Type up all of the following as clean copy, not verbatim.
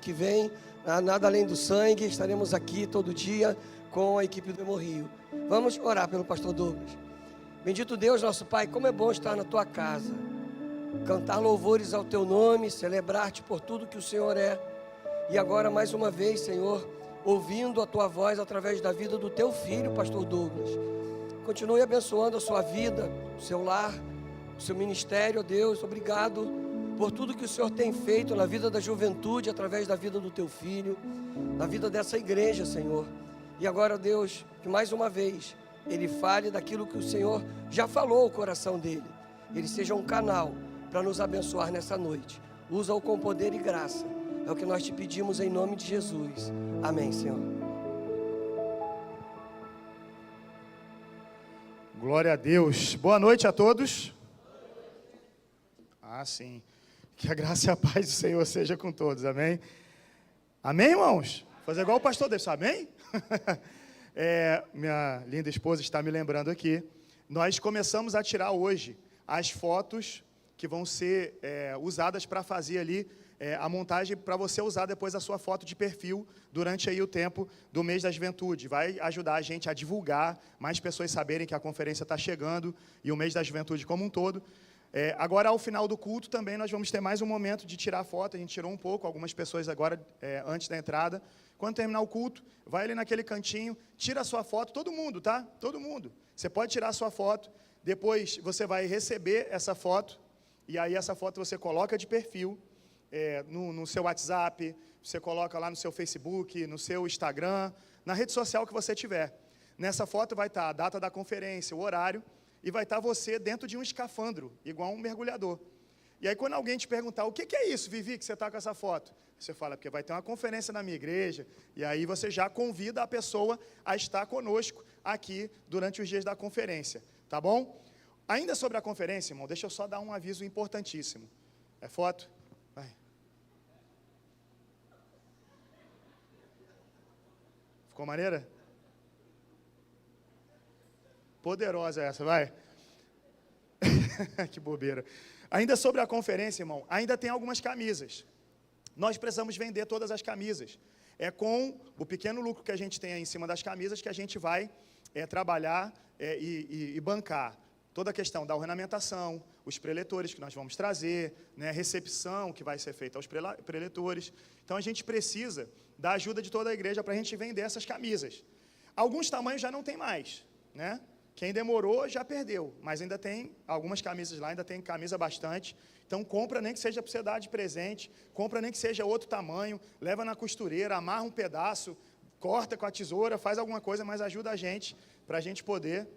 que vem, Nada Além do Sangue. Estaremos aqui todo dia com a equipe do Hemorrio. Vamos orar pelo pastor Douglas. Bendito Deus, nosso Pai, como é bom estar na tua casa, cantar louvores ao teu nome, celebrar-te por tudo que o Senhor é. E agora, mais uma vez, Senhor, ouvindo a tua voz através da vida do teu filho, pastor Douglas. Continue abençoando a sua vida, o seu lar, o seu ministério, ó Deus. Obrigado por tudo que o Senhor tem feito na vida da juventude, através da vida do teu filho, na vida dessa igreja, Senhor. E agora, Deus, que mais uma vez ele fale daquilo que o Senhor já falou ao coração dele. Ele seja um canal para nos abençoar nessa noite. Usa-o com poder e graça. É o que nós te pedimos em nome de Jesus. Amém, Senhor. Glória a Deus. Boa noite a todos. Sim. Que a graça e a paz do Senhor seja com todos. Amém? Amém, irmãos? Fazer igual o pastor desse. Amém? Minha linda esposa está me lembrando aqui. Nós começamos a tirar hoje as fotos que vão ser usadas para fazer ali a montagem para você usar depois a sua foto de perfil durante aí o tempo do mês da juventude. Vai ajudar a gente a divulgar, mais pessoas saberem que a conferência está chegando e o mês da juventude como um todo. Agora, ao final do culto, também nós vamos ter mais um momento de tirar foto. A gente tirou um pouco, algumas pessoas agora, antes da entrada. Quando terminar o culto, vai ali naquele cantinho, tira a sua foto, todo mundo, tá? Todo mundo. Você pode tirar a sua foto, depois você vai receber essa foto, e aí essa foto você coloca de perfil, no seu WhatsApp, você coloca lá no seu Facebook, no seu Instagram, na rede social que você tiver. Nessa foto vai estar a data da conferência, o horário, e vai estar você dentro de um escafandro, igual um mergulhador. E aí quando alguém te perguntar, o que é isso, Vivi, que você está com essa foto? Você fala, porque vai ter uma conferência na minha igreja, e aí você já convida a pessoa a estar conosco aqui durante os dias da conferência, tá bom? Ainda sobre a conferência, irmão, deixa eu só dar um aviso importantíssimo. É foto? Vai. Ficou maneira? Poderosa essa, vai. Que bobeira. Ainda sobre a conferência, irmão, ainda tem algumas camisas. Nós precisamos vender todas as camisas. É com o pequeno lucro que a gente tem aí em cima das camisas que a gente vai trabalhar e bancar toda a questão da ornamentação, os preletores que nós vamos trazer, né, recepção que vai ser feita aos preletores. Então, a gente precisa da ajuda de toda a igreja para a gente vender essas camisas. Alguns tamanhos já não tem mais, né? Quem demorou já perdeu, mas ainda tem algumas camisas lá, ainda tem camisa bastante. Então, compra nem que seja para você dar de presente, compra nem que seja outro tamanho, leva na costureira, amarra um pedaço, corta com a tesoura, faz alguma coisa, mas ajuda a gente, para a gente poder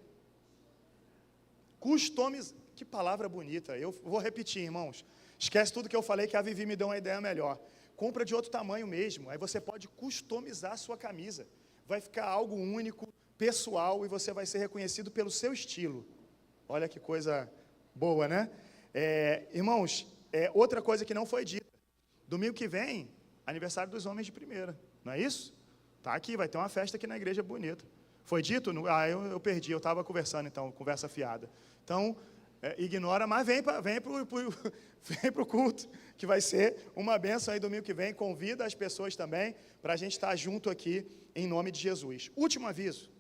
customizar. Que palavra bonita, eu vou repetir, irmãos. Esquece tudo que eu falei, que a Vivi me deu uma ideia melhor. Compra de outro tamanho mesmo, aí você pode customizar a sua camisa. Vai ficar algo único, pessoal, e você vai ser reconhecido pelo seu estilo. Olha que coisa boa, né? Irmãos, outra coisa que não foi dita. Domingo que vem, aniversário dos homens de primeira. Não é isso? Tá aqui, vai ter uma festa aqui na igreja bonita. Foi dito? Eu perdi, eu estava conversando, então, conversa fiada. Então, ignora, mas vem para o culto, que vai ser uma bênção aí domingo que vem. Convida as pessoas também, para a gente estar junto aqui, em nome de Jesus. Último aviso.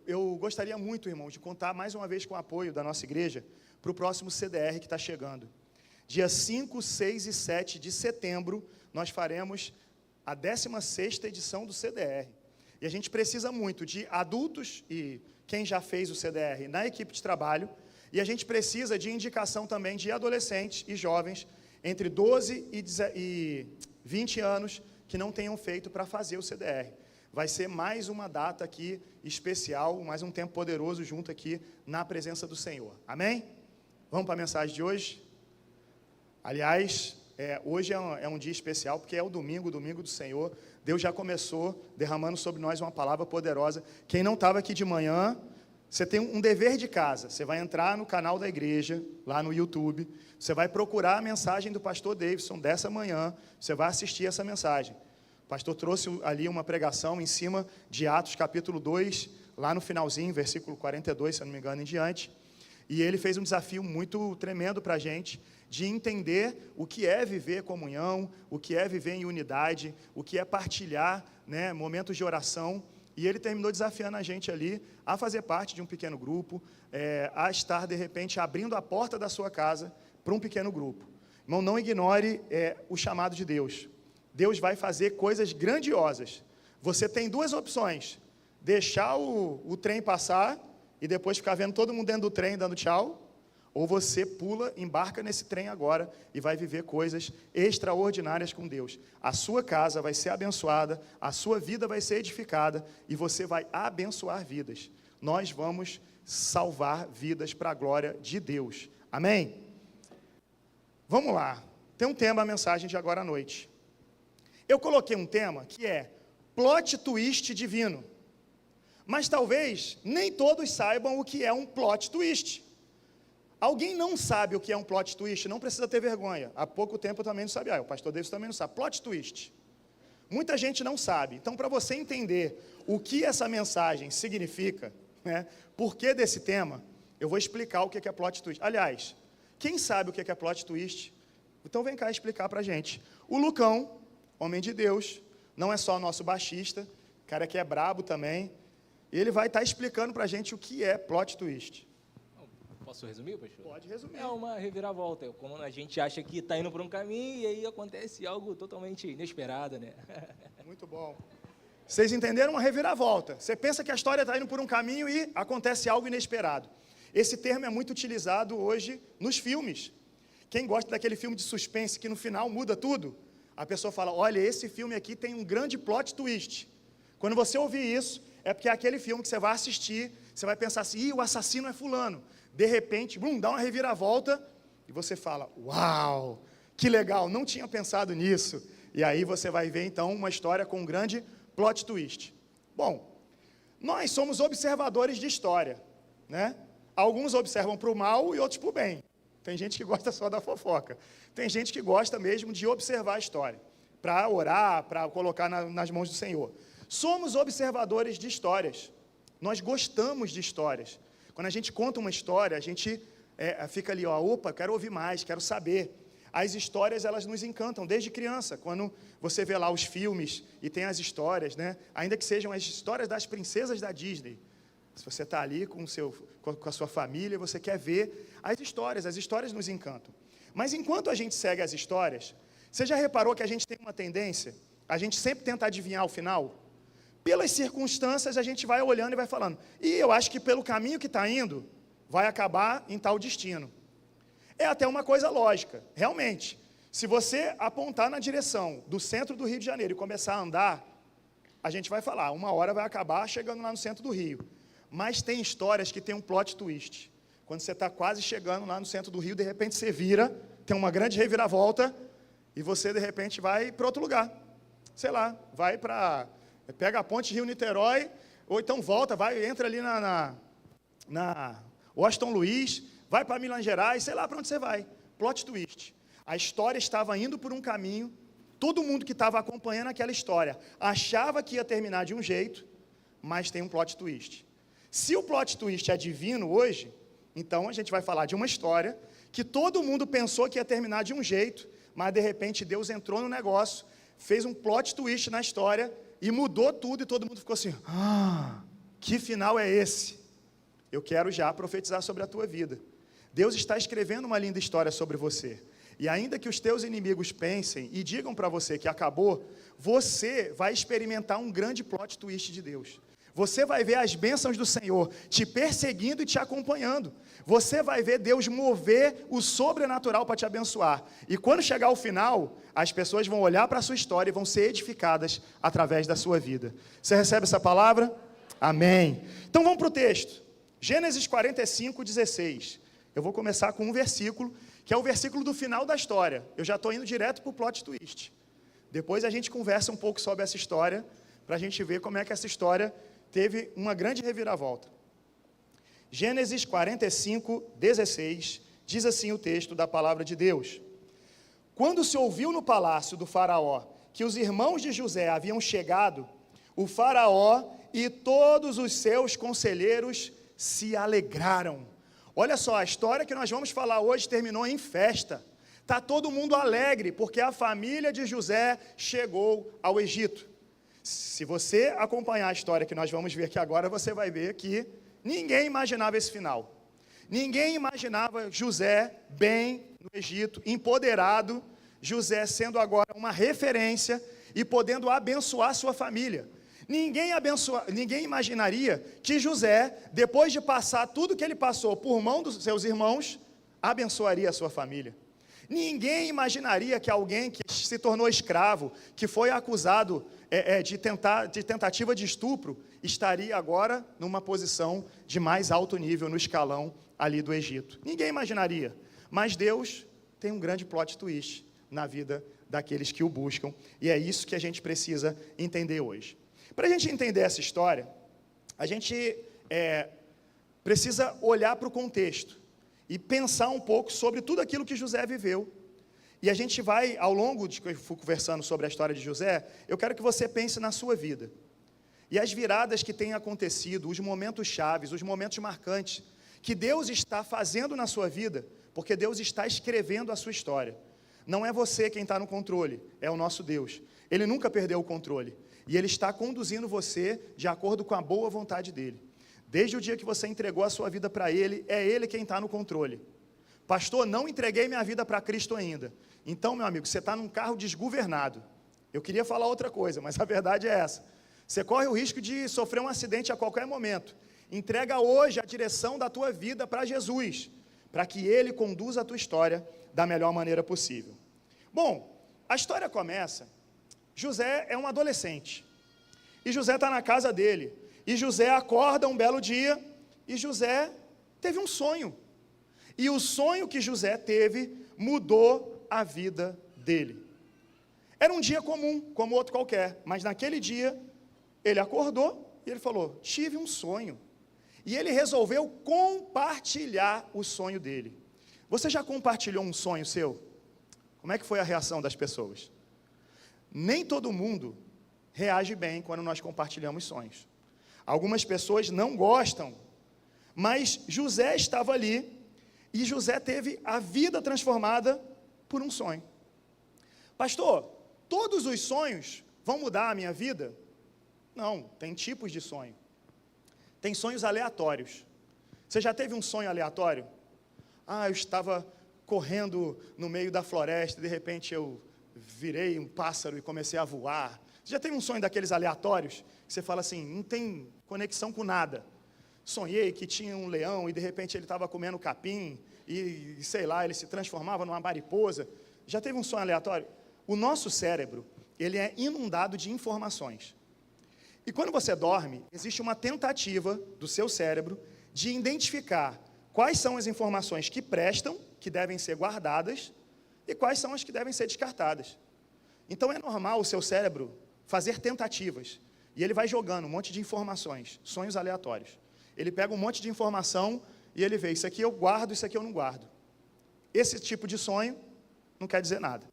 Eu gostaria muito, irmãos, de contar mais uma vez com o apoio da nossa igreja para o próximo CDR que está chegando. Dia 5, 6 e 7 de setembro, nós faremos a 16ª edição do CDR. E a gente precisa muito de adultos e quem já fez o CDR na equipe de trabalho, e a gente precisa de indicação também de adolescentes e jovens entre 12 e 20 anos que não tenham feito para fazer o CDR. Vai ser mais uma data aqui especial, mais um tempo poderoso junto aqui na presença do Senhor. Amém? Vamos para a mensagem de hoje? Aliás, hoje é um dia especial, porque é o domingo do Senhor. Deus já começou derramando sobre nós uma palavra poderosa. Quem não estava aqui de manhã, você tem um dever de casa. Você vai entrar no canal da igreja, lá no YouTube. Você vai procurar a mensagem do pastor Davidson dessa manhã. Você vai assistir essa mensagem. O pastor trouxe ali uma pregação em cima de Atos capítulo 2, lá no finalzinho, versículo 42, se eu não me engano, em diante. E ele fez um desafio muito tremendo para a gente, de entender o que é viver comunhão, o que é viver em unidade, o que é partilhar, né, momentos de oração. E ele terminou desafiando a gente ali a fazer parte de um pequeno grupo, a estar, de repente, abrindo a porta da sua casa para um pequeno grupo. Irmão, não ignore o chamado de Deus. Deus vai fazer coisas grandiosas. Você tem duas opções: deixar o trem passar e depois ficar vendo todo mundo dentro do trem dando tchau, ou você pula, embarca nesse trem agora e vai viver coisas extraordinárias com Deus. A sua casa vai ser abençoada, a sua vida vai ser edificada e você vai abençoar vidas. Nós vamos salvar vidas para a glória de Deus. Amém? Vamos lá. Tem um tema, a mensagem de agora à noite. Eu coloquei um tema que é plot twist divino. Mas talvez nem todos saibam o que é um plot twist. Alguém não sabe o que é um plot twist? Não precisa ter vergonha. Há pouco tempo eu também não sabia. O pastor Davis também não sabe. Plot twist. Muita gente não sabe. Então, para você entender o que essa mensagem significa, né, por que desse tema, eu vou explicar o que é plot twist. Aliás, quem sabe o que é plot twist? Então vem cá explicar para a gente. O Lucão, homem de Deus, não é só nosso baixista, cara que é brabo também. Ele vai estar explicando para a gente o que é plot twist. Posso resumir, pastor? Pode resumir. É uma reviravolta, como a gente acha que está indo por um caminho e aí acontece algo totalmente inesperado, né? Muito bom. Vocês entenderam? Uma reviravolta. Você pensa que a história está indo por um caminho e acontece algo inesperado. Esse termo é muito utilizado hoje nos filmes. Quem gosta daquele filme de suspense que no final muda tudo, a pessoa fala, olha, esse filme aqui tem um grande plot twist. Quando você ouvir isso, é porque é aquele filme que você vai assistir, você vai pensar assim, o assassino é fulano. De repente, dá uma reviravolta e você fala, uau, que legal, não tinha pensado nisso. E aí você vai ver então uma história com um grande plot twist. Bom, nós somos observadores de história, né? Alguns observam para o mal e outros para o bem. Tem gente que gosta só da fofoca. Tem gente que gosta mesmo de observar a história, para orar, para colocar nas mãos do Senhor. Somos observadores de histórias. Nós gostamos de histórias. Quando a gente conta uma história, a gente fica ali, opa, quero ouvir mais, quero saber. As histórias, elas nos encantam desde criança. Quando você vê lá os filmes e tem as histórias, né? Ainda que sejam as histórias das princesas da Disney. Se você está ali com a sua família, você quer ver as histórias nos encantam. Mas enquanto a gente segue as histórias, você já reparou que a gente tem uma tendência, a gente sempre tenta adivinhar o final? Pelas circunstâncias, a gente vai olhando e vai falando, e eu acho que pelo caminho que está indo, vai acabar em tal destino. É até uma coisa lógica, realmente. Se você apontar na direção do centro do Rio de Janeiro e começar a andar, a gente vai falar, uma hora vai acabar chegando lá no centro do Rio. Mas tem histórias que tem um plot twist. Quando você está quase chegando lá no centro do Rio, de repente você vira, tem uma grande reviravolta, e você de repente vai para outro lugar. Sei lá, pega a ponte Rio-Niterói, ou então volta, entra ali na Washington Luiz, vai para Minas Gerais, sei lá para onde você vai. Plot twist. A história estava indo por um caminho, todo mundo que estava acompanhando aquela história achava que ia terminar de um jeito, mas tem um plot twist. Se o plot twist é divino hoje, então a gente vai falar de uma história que todo mundo pensou que ia terminar de um jeito, mas de repente Deus entrou no negócio, fez um plot twist na história e mudou tudo e todo mundo ficou assim, que final é esse? Eu quero já profetizar sobre a tua vida. Deus está escrevendo uma linda história sobre você. E ainda que os teus inimigos pensem e digam para você que acabou, você vai experimentar um grande plot twist de Deus. Você vai ver as bênçãos do Senhor te perseguindo e te acompanhando. Você vai ver Deus mover o sobrenatural para te abençoar. E quando chegar o final, as pessoas vão olhar para a sua história e vão ser edificadas através da sua vida. Você recebe essa palavra? Amém. Então vamos para o texto. Gênesis 45, 16. Eu vou começar com um versículo, que é o versículo do final da história. Eu já estou indo direto para o plot twist. Depois a gente conversa um pouco sobre essa história, para a gente ver como é que essa história teve uma grande reviravolta. Gênesis 45, 16, diz assim o texto da palavra de Deus. Quando se ouviu no palácio do faraó que os irmãos de José haviam chegado, o faraó e todos os seus conselheiros se alegraram. Olha só, a história que nós vamos falar hoje terminou em festa. Está todo mundo alegre, porque a família de José chegou ao Egito. Se você acompanhar a história que nós vamos ver aqui agora, você vai ver que ninguém imaginava esse final. Ninguém imaginava José bem no Egito, empoderado, José sendo agora uma referência e podendo abençoar sua família. Ninguém imaginaria que José, depois de passar tudo que ele passou por mão dos seus irmãos, abençoaria a sua família. Ninguém imaginaria que alguém que se tornou escravo, que foi acusado de tentativa de estupro, estaria agora numa posição de mais alto nível no escalão ali do Egito. Ninguém imaginaria, mas Deus tem um grande plot twist na vida daqueles que o buscam, e é isso que a gente precisa entender hoje. Para a gente entender essa história, a gente precisa olhar para o contexto e pensar um pouco sobre tudo aquilo que José viveu. E a gente vai, ao longo de que eu fui conversando sobre a história de José, eu quero que você pense na sua vida. E as viradas que têm acontecido, os momentos chaves, os momentos marcantes, que Deus está fazendo na sua vida, porque Deus está escrevendo a sua história. Não é você quem está no controle, é o nosso Deus. Ele nunca perdeu o controle. E Ele está conduzindo você de acordo com a boa vontade dEle. Desde o dia que você entregou a sua vida para Ele, é Ele quem está no controle. Pastor, não entreguei minha vida para Cristo ainda. Então, meu amigo, você está num carro desgovernado. Eu queria falar outra coisa, mas a verdade é essa. Você corre o risco de sofrer um acidente a qualquer momento. Entrega hoje a direção da tua vida para Jesus, para que Ele conduza a tua história da melhor maneira possível. Bom, a história começa, José é um adolescente, e José está na casa dele, e José acorda um belo dia, e José teve um sonho, e o sonho que José teve mudou a vida dele. Era um dia comum, como outro qualquer, mas naquele dia, ele acordou, e ele falou, tive um sonho, e ele resolveu compartilhar o sonho dele. Você já compartilhou um sonho seu? Como é que foi a reação das pessoas? Nem todo mundo reage bem quando nós compartilhamos sonhos. Algumas pessoas não gostam, mas José estava ali, e José teve a vida transformada por um sonho. Pastor, todos os sonhos vão mudar a minha vida? Não, tem tipos de sonho. Tem sonhos aleatórios. Você já teve um sonho aleatório? Eu estava correndo no meio da floresta, e de repente eu virei um pássaro e comecei a voar. Você já teve um sonho daqueles aleatórios? Que você fala assim, não tem conexão com nada. Sonhei que tinha um leão e de repente ele estava comendo capim e sei lá, ele se transformava numa mariposa. Já teve um sonho aleatório? O nosso cérebro, ele é inundado de informações. E quando você dorme, existe uma tentativa do seu cérebro de identificar quais são as informações que prestam, que devem ser guardadas, e quais são as que devem ser descartadas. Então é normal o seu cérebro fazer tentativas, e ele vai jogando um monte de informações, sonhos aleatórios. Ele pega um monte de informação e ele vê, isso aqui eu guardo, isso aqui eu não guardo. Esse tipo de sonho não quer dizer nada.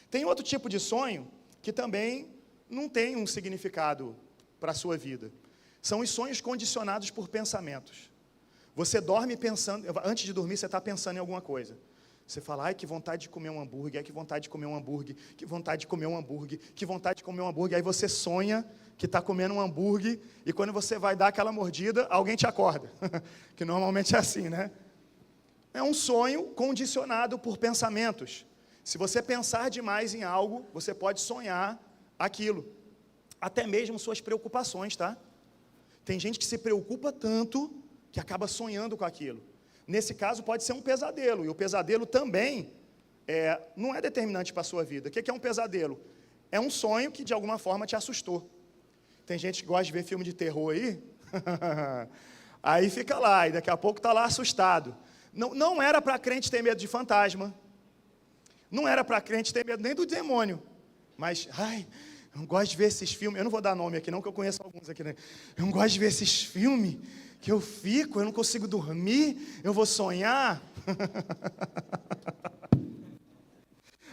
Tem outro tipo de sonho que também não tem um significado para a sua vida. São os sonhos condicionados por pensamentos. Você dorme pensando, antes de dormir você está pensando em alguma coisa. Você fala, ai que vontade de comer um hambúrguer, ai que vontade de comer um hambúrguer, que vontade de comer um hambúrguer, que vontade de comer um hambúrguer. Aí você sonha que está comendo um hambúrguer e quando você vai dar aquela mordida, alguém te acorda. Que normalmente é assim, né? É um sonho condicionado por pensamentos. Se você pensar demais em algo, você pode sonhar aquilo. Até mesmo suas preocupações, tá? Tem gente que se preocupa tanto que acaba sonhando com aquilo. Nesse caso pode ser um pesadelo, e o pesadelo também não é determinante para a sua vida. O que é um pesadelo? É um sonho que de alguma forma te assustou. Tem gente que gosta de ver filme de terror aí, aí fica lá, e daqui a pouco está lá assustado. Não era para crente ter medo de fantasma, não era para crente ter medo nem do demônio, mas, eu não gosto de ver esses filmes, eu não vou dar nome aqui não, que eu conheço alguns aqui, né? Eu não gosto de ver esses filmes, que eu não consigo dormir, eu vou sonhar.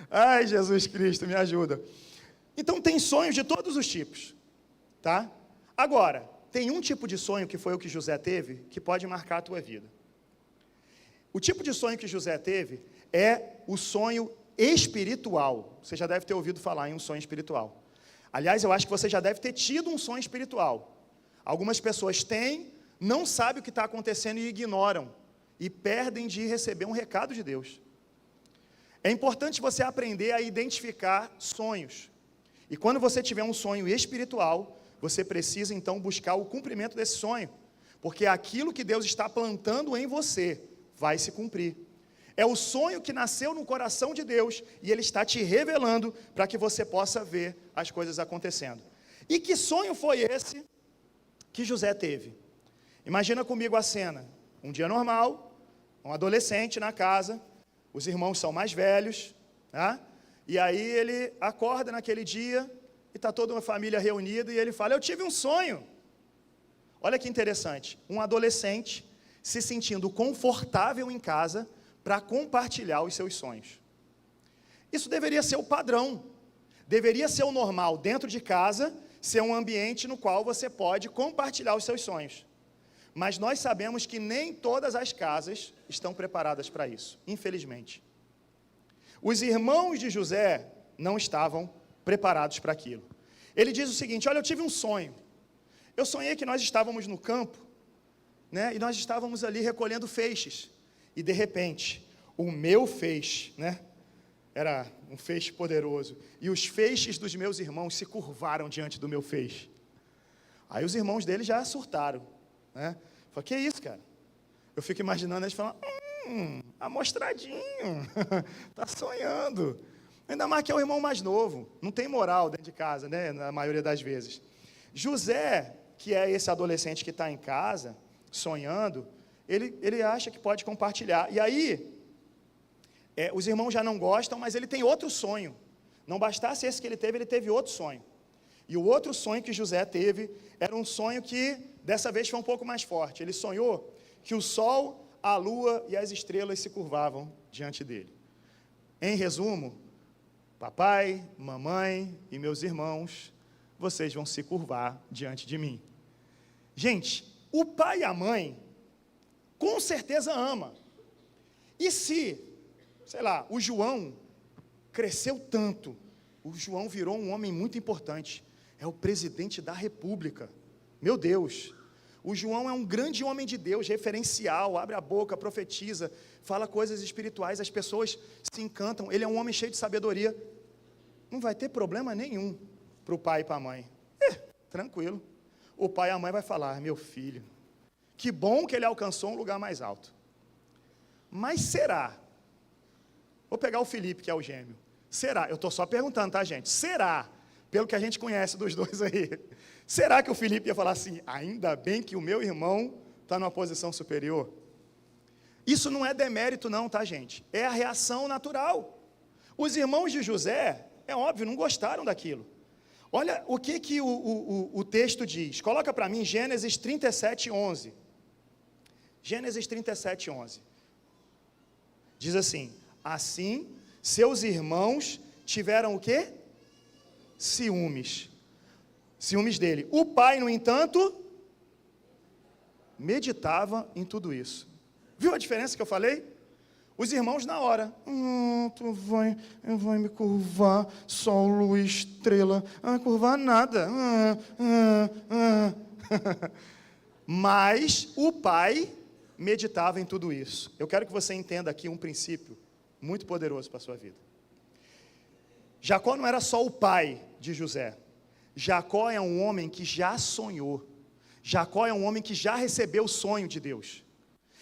Ai, Jesus Cristo, me ajuda. Então tem sonhos de todos os tipos, tá? Agora, tem um tipo de sonho, que foi o que José teve, que pode marcar a tua vida. O tipo de sonho que José teve é o sonho espiritual. Você já deve ter ouvido falar em um sonho espiritual. Aliás, eu acho que você já deve ter tido um sonho espiritual. Algumas pessoas têm, não sabem o que está acontecendo e ignoram. E perdem de receber um recado de Deus. É importante você aprender a identificar sonhos. E quando você tiver um sonho espiritual, você precisa então buscar o cumprimento desse sonho. Porque aquilo que Deus está plantando em você vai se cumprir. É o sonho que nasceu no coração de Deus e Ele está te revelando para que você possa ver as coisas acontecendo. E que sonho foi esse que José teve? Imagina comigo a cena. Um dia normal, um adolescente na casa, os irmãos são mais velhos, tá? E aí ele acorda naquele dia e está toda uma família reunida e ele fala, eu tive um sonho. Olha que interessante, um adolescente se sentindo confortável em casa para compartilhar os seus sonhos. Isso deveria ser o padrão, deveria ser o normal dentro de casa, ser um ambiente no qual você pode compartilhar os seus sonhos. Mas nós sabemos que nem todas as casas estão preparadas para isso, infelizmente. Os irmãos de José não estavam preparados para aquilo. Ele diz o seguinte, olha, eu tive um sonho. Eu sonhei que nós estávamos no campo, né, e nós estávamos ali recolhendo feixes. E de repente, o meu feixe, né, era um feixe poderoso, e os feixes dos meus irmãos se curvaram diante do meu feixe. Aí os irmãos dele já surtaram, né? Falei, que isso, cara? Eu fico imaginando eles falando, amostradinho, tá sonhando. Ainda mais que é o irmão mais novo, não tem moral dentro de casa, né, na maioria das vezes. José, que é esse adolescente que está em casa, sonhando, ele acha que pode compartilhar. E aí, os irmãos já não gostam, mas ele tem outro sonho. Não bastasse esse que ele teve outro sonho. E o outro sonho que José teve, era um sonho que, dessa vez, foi um pouco mais forte. Ele sonhou que o sol, a lua e as estrelas se curvavam diante dele. Em resumo, papai, mamãe e meus irmãos, vocês vão se curvar diante de mim. Gente, o pai e a mãe, com certeza ama. E se, sei lá, o João cresceu tanto, o João virou um homem muito importante, é o presidente da República, meu Deus, o João é um grande homem de Deus, referencial, abre a boca, profetiza, fala coisas espirituais, as pessoas se encantam, ele é um homem cheio de sabedoria, não vai ter problema nenhum para o pai e para a mãe, tranquilo, o pai e a mãe vai falar, meu filho, que bom que ele alcançou um lugar mais alto, mas será, vou pegar o Felipe que é o gêmeo, será, eu estou só perguntando, tá gente, será, pelo que a gente conhece dos dois aí, será que o Felipe ia falar assim, ainda bem que o meu irmão está numa posição superior? Isso não é demérito não, tá gente, é a reação natural, os irmãos de José, é óbvio, não gostaram daquilo, olha o que o texto diz, coloca para mim Gênesis 37:11, Gênesis 37:11, diz assim, assim, seus irmãos tiveram o quê? Ciúmes dele. O pai, no entanto, meditava em tudo isso. Viu a diferença que eu falei? Os irmãos na hora, tu vai me curvar, sol, lua, estrela, não vai curvar nada. Mas o pai meditava em tudo isso. Eu quero que você entenda aqui um princípio muito poderoso para a sua vida. Jacó não era só o pai de José. Jacó é um homem que já sonhou. Jacó é um homem que já recebeu o sonho de Deus.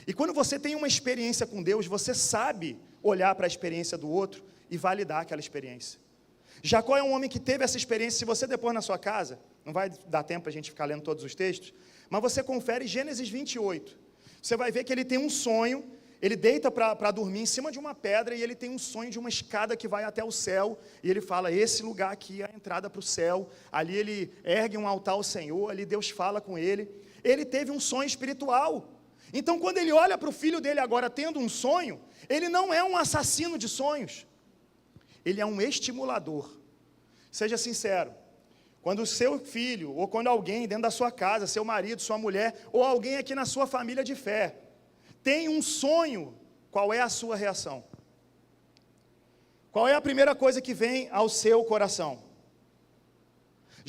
E quando você tem uma experiência com Deus, você sabe olhar para a experiência do outro e validar aquela experiência. Jacó é um homem que teve essa experiência. Se você depois na sua casa, não vai dar tempo para a gente ficar lendo todos os textos, mas você confere Gênesis 28. Você vai ver que ele tem um sonho. Ele deita para dormir em cima de uma pedra e ele tem um sonho de uma escada que vai até o céu. E ele fala, esse lugar aqui é a entrada para o céu. Ali ele ergue um altar ao Senhor, ali Deus fala com ele. Ele teve um sonho espiritual. Então quando ele olha para o filho dele agora tendo um sonho, ele não é um assassino de sonhos. Ele é um estimulador. Seja sincero. Quando o seu filho, ou quando alguém dentro da sua casa, seu marido, sua mulher, ou alguém aqui na sua família de fé, tem um sonho qual é a sua reação? Qual é a primeira coisa que vem ao seu coração?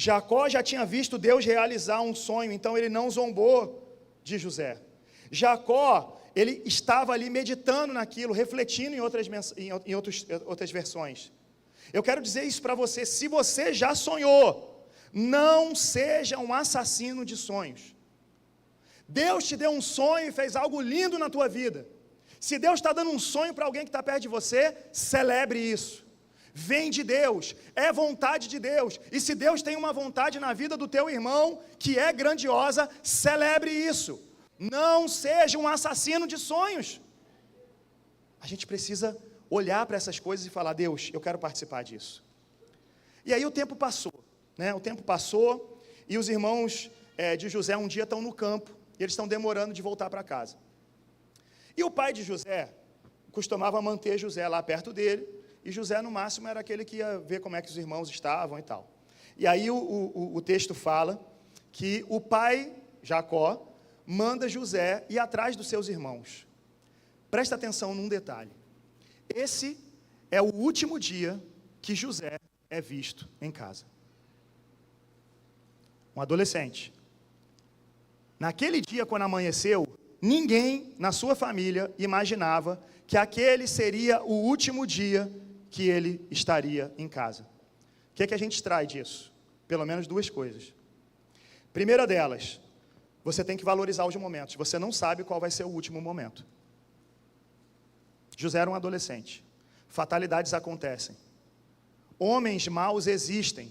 Jacó já tinha visto Deus realizar um sonho, então ele não zombou de José. Jacó, ele estava ali meditando naquilo, refletindo em outras versões. Eu quero dizer isso para você, se você já sonhou, não seja um assassino de sonhos. Deus te deu um sonho e fez algo lindo na tua vida. Se Deus está dando um sonho para alguém que está perto de você, celebre isso. Vem de Deus, é vontade de Deus. E se Deus tem uma vontade na vida do teu irmão, que é grandiosa, celebre isso. Não seja um assassino de sonhos. A gente precisa olhar para essas coisas e falar, Deus, eu quero participar disso. E aí o tempo passou, né? O tempo passou e os irmãos de José um dia estão no campo e eles estão demorando de voltar para casa. E o pai de José costumava manter José lá perto dele, e José no máximo era aquele que ia ver como é que os irmãos estavam e tal. E aí o texto fala que o pai, Jacó, manda José ir atrás dos seus irmãos. Presta atenção num detalhe. Esse é o último dia que José é visto em casa. Um adolescente. Naquele dia, quando amanheceu, ninguém na sua família imaginava que aquele seria o último dia que ele estaria em casa. O que é que a gente extrai disso? Pelo menos duas coisas. Primeira delas, você tem que valorizar os momentos. Você não sabe qual vai ser o último momento. José era um adolescente. Fatalidades acontecem. Homens maus existem.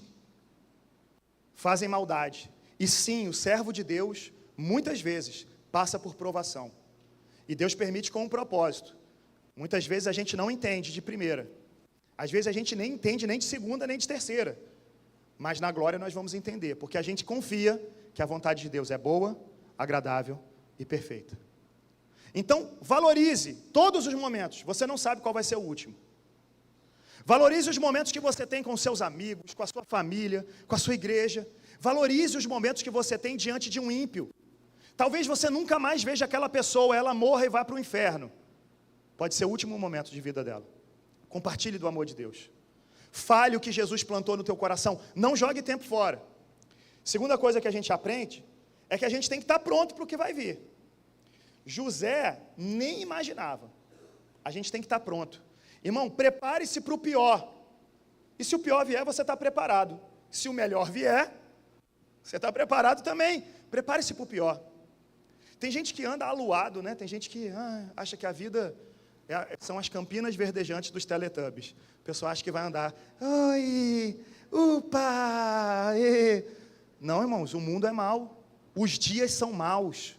Fazem maldade. E sim, o servo de Deus, muitas vezes, passa por provação. E Deus permite com um propósito. Muitas vezes a gente não entende de primeira. Às vezes a gente nem entende nem de segunda, nem de terceira. Mas na glória nós vamos entender. Porque a gente confia que a vontade de Deus é boa, agradável e perfeita. Então, valorize todos os momentos. Você não sabe qual vai ser o último. Valorize os momentos que você tem com seus amigos, com a sua família, com a sua igreja. Valorize os momentos que você tem diante de um ímpio. Talvez você nunca mais veja aquela pessoa, ela morra e vá para o inferno. Pode ser o último momento de vida dela. Compartilhe do amor de Deus. Fale o que Jesus plantou no teu coração. Não jogue tempo fora. Segunda coisa que a gente aprende é que a gente tem que estar pronto para o que vai vir. José nem imaginava. A gente tem que estar pronto. Irmão, prepare-se para o pior. E se o pior vier, você está preparado. Se o melhor vier, você está preparado também. Prepare-se para o pior. Tem gente que anda aluado, né? Tem gente que acha que a vida são as campinas verdejantes dos Teletubbies. O pessoal acha que vai andar, oi, upa, e... Não, irmãos, o mundo é mau. Os dias são maus.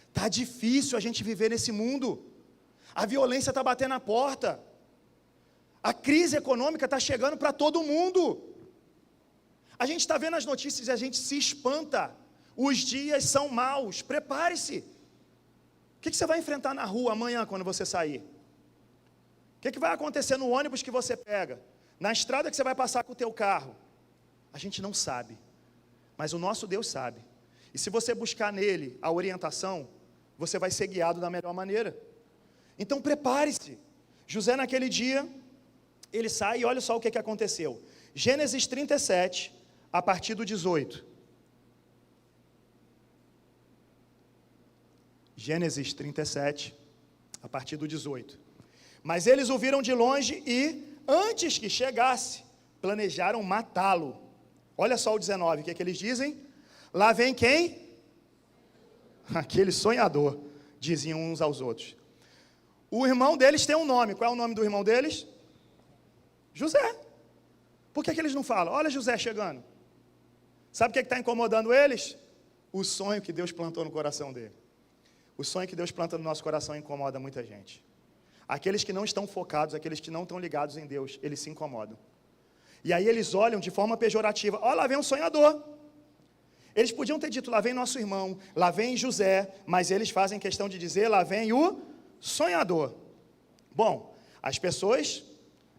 Está difícil a gente viver nesse mundo. A violência está batendo na porta. A crise econômica está chegando para todo mundo. A gente está vendo as notícias e a gente se espanta. Os dias são maus. Prepare-se. O que você vai enfrentar na rua amanhã quando você sair? O que vai acontecer no ônibus que você pega? Na estrada que você vai passar com o teu carro? A gente não sabe. Mas o nosso Deus sabe. E se você buscar nele a orientação, você vai ser guiado da melhor maneira. Então prepare-se. José naquele dia, ele sai e olha só o que aconteceu. Gênesis 37, a partir do 18. Gênesis 37, a partir do 18. Mas eles o viram de longe e, antes que chegasse, planejaram matá-lo. Olha só o 19, o que eles dizem? Lá vem quem? Aquele sonhador, diziam uns aos outros. O irmão deles tem um nome. Qual é o nome do irmão deles? José. Por que eles não falam? Olha José chegando. Sabe o que está incomodando eles? O sonho que Deus plantou no coração dele. O sonho que Deus planta no nosso coração incomoda muita gente. Aqueles que não estão focados, aqueles que não estão ligados em Deus, eles se incomodam. E aí eles olham de forma pejorativa. Olha, lá vem um sonhador. Eles podiam ter dito, lá vem nosso irmão, lá vem José, mas eles fazem questão de dizer, lá vem o sonhador. Bom, as pessoas,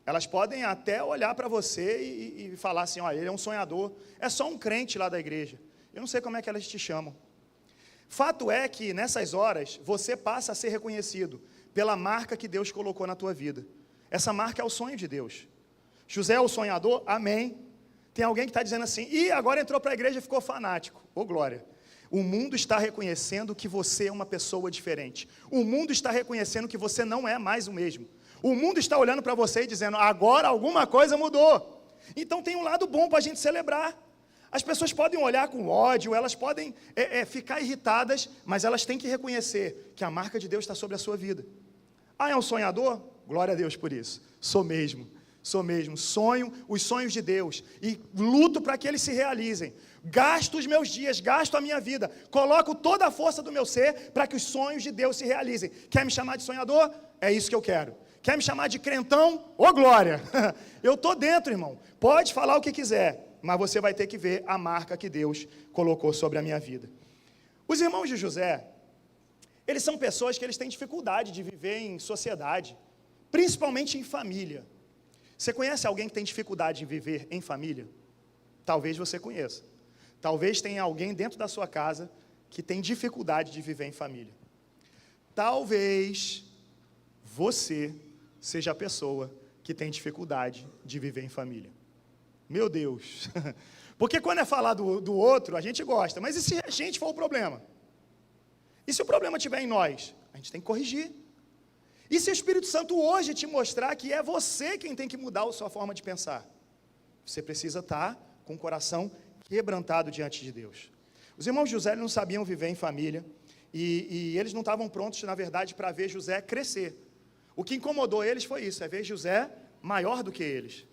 elas podem até olhar para você e falar assim, olha, ele é um sonhador, é só um crente lá da igreja. Eu não sei como é que elas te chamam. Fato é que nessas horas, você passa a ser reconhecido pela marca que Deus colocou na tua vida. Essa marca é o sonho de Deus. José é o sonhador? Amém. Tem alguém que está dizendo assim, agora entrou para a igreja e ficou fanático. Ô glória. O mundo está reconhecendo que você é uma pessoa diferente. O mundo está reconhecendo que você não é mais o mesmo. O mundo está olhando para você e dizendo, agora alguma coisa mudou. Então tem um lado bom para a gente celebrar. As pessoas podem olhar com ódio, elas podem ficar irritadas, mas elas têm que reconhecer que a marca de Deus está sobre a sua vida. É um sonhador? Glória a Deus por isso. Sou mesmo. Sonho os sonhos de Deus e luto para que eles se realizem. Gasto os meus dias, gasto a minha vida, coloco toda a força do meu ser para que os sonhos de Deus se realizem. Quer me chamar de sonhador? É isso que eu quero. Quer me chamar de crentão? Ô glória! Eu estou dentro, irmão. Pode falar o que quiser, mas você vai ter que ver a marca que Deus colocou sobre a minha vida. Os irmãos de José, eles são pessoas que eles têm dificuldade de viver em sociedade, principalmente em família. Você conhece alguém que tem dificuldade de viver em família? Talvez você conheça. Talvez tenha alguém dentro da sua casa que tem dificuldade de viver em família. Talvez você seja a pessoa que tem dificuldade de viver em família. Meu Deus. Porque quando é falar do outro, a gente gosta. Mas e se a gente for o problema? E se o problema estiver em nós? A gente tem que corrigir. E se o Espírito Santo hoje te mostrar que é você quem tem que mudar a sua forma de pensar? Você precisa estar com o coração quebrantado diante de Deus. Os irmãos de José não sabiam viver em família e eles não estavam prontos, na verdade, para ver José crescer. O que incomodou eles foi isso, ver José maior do que eles.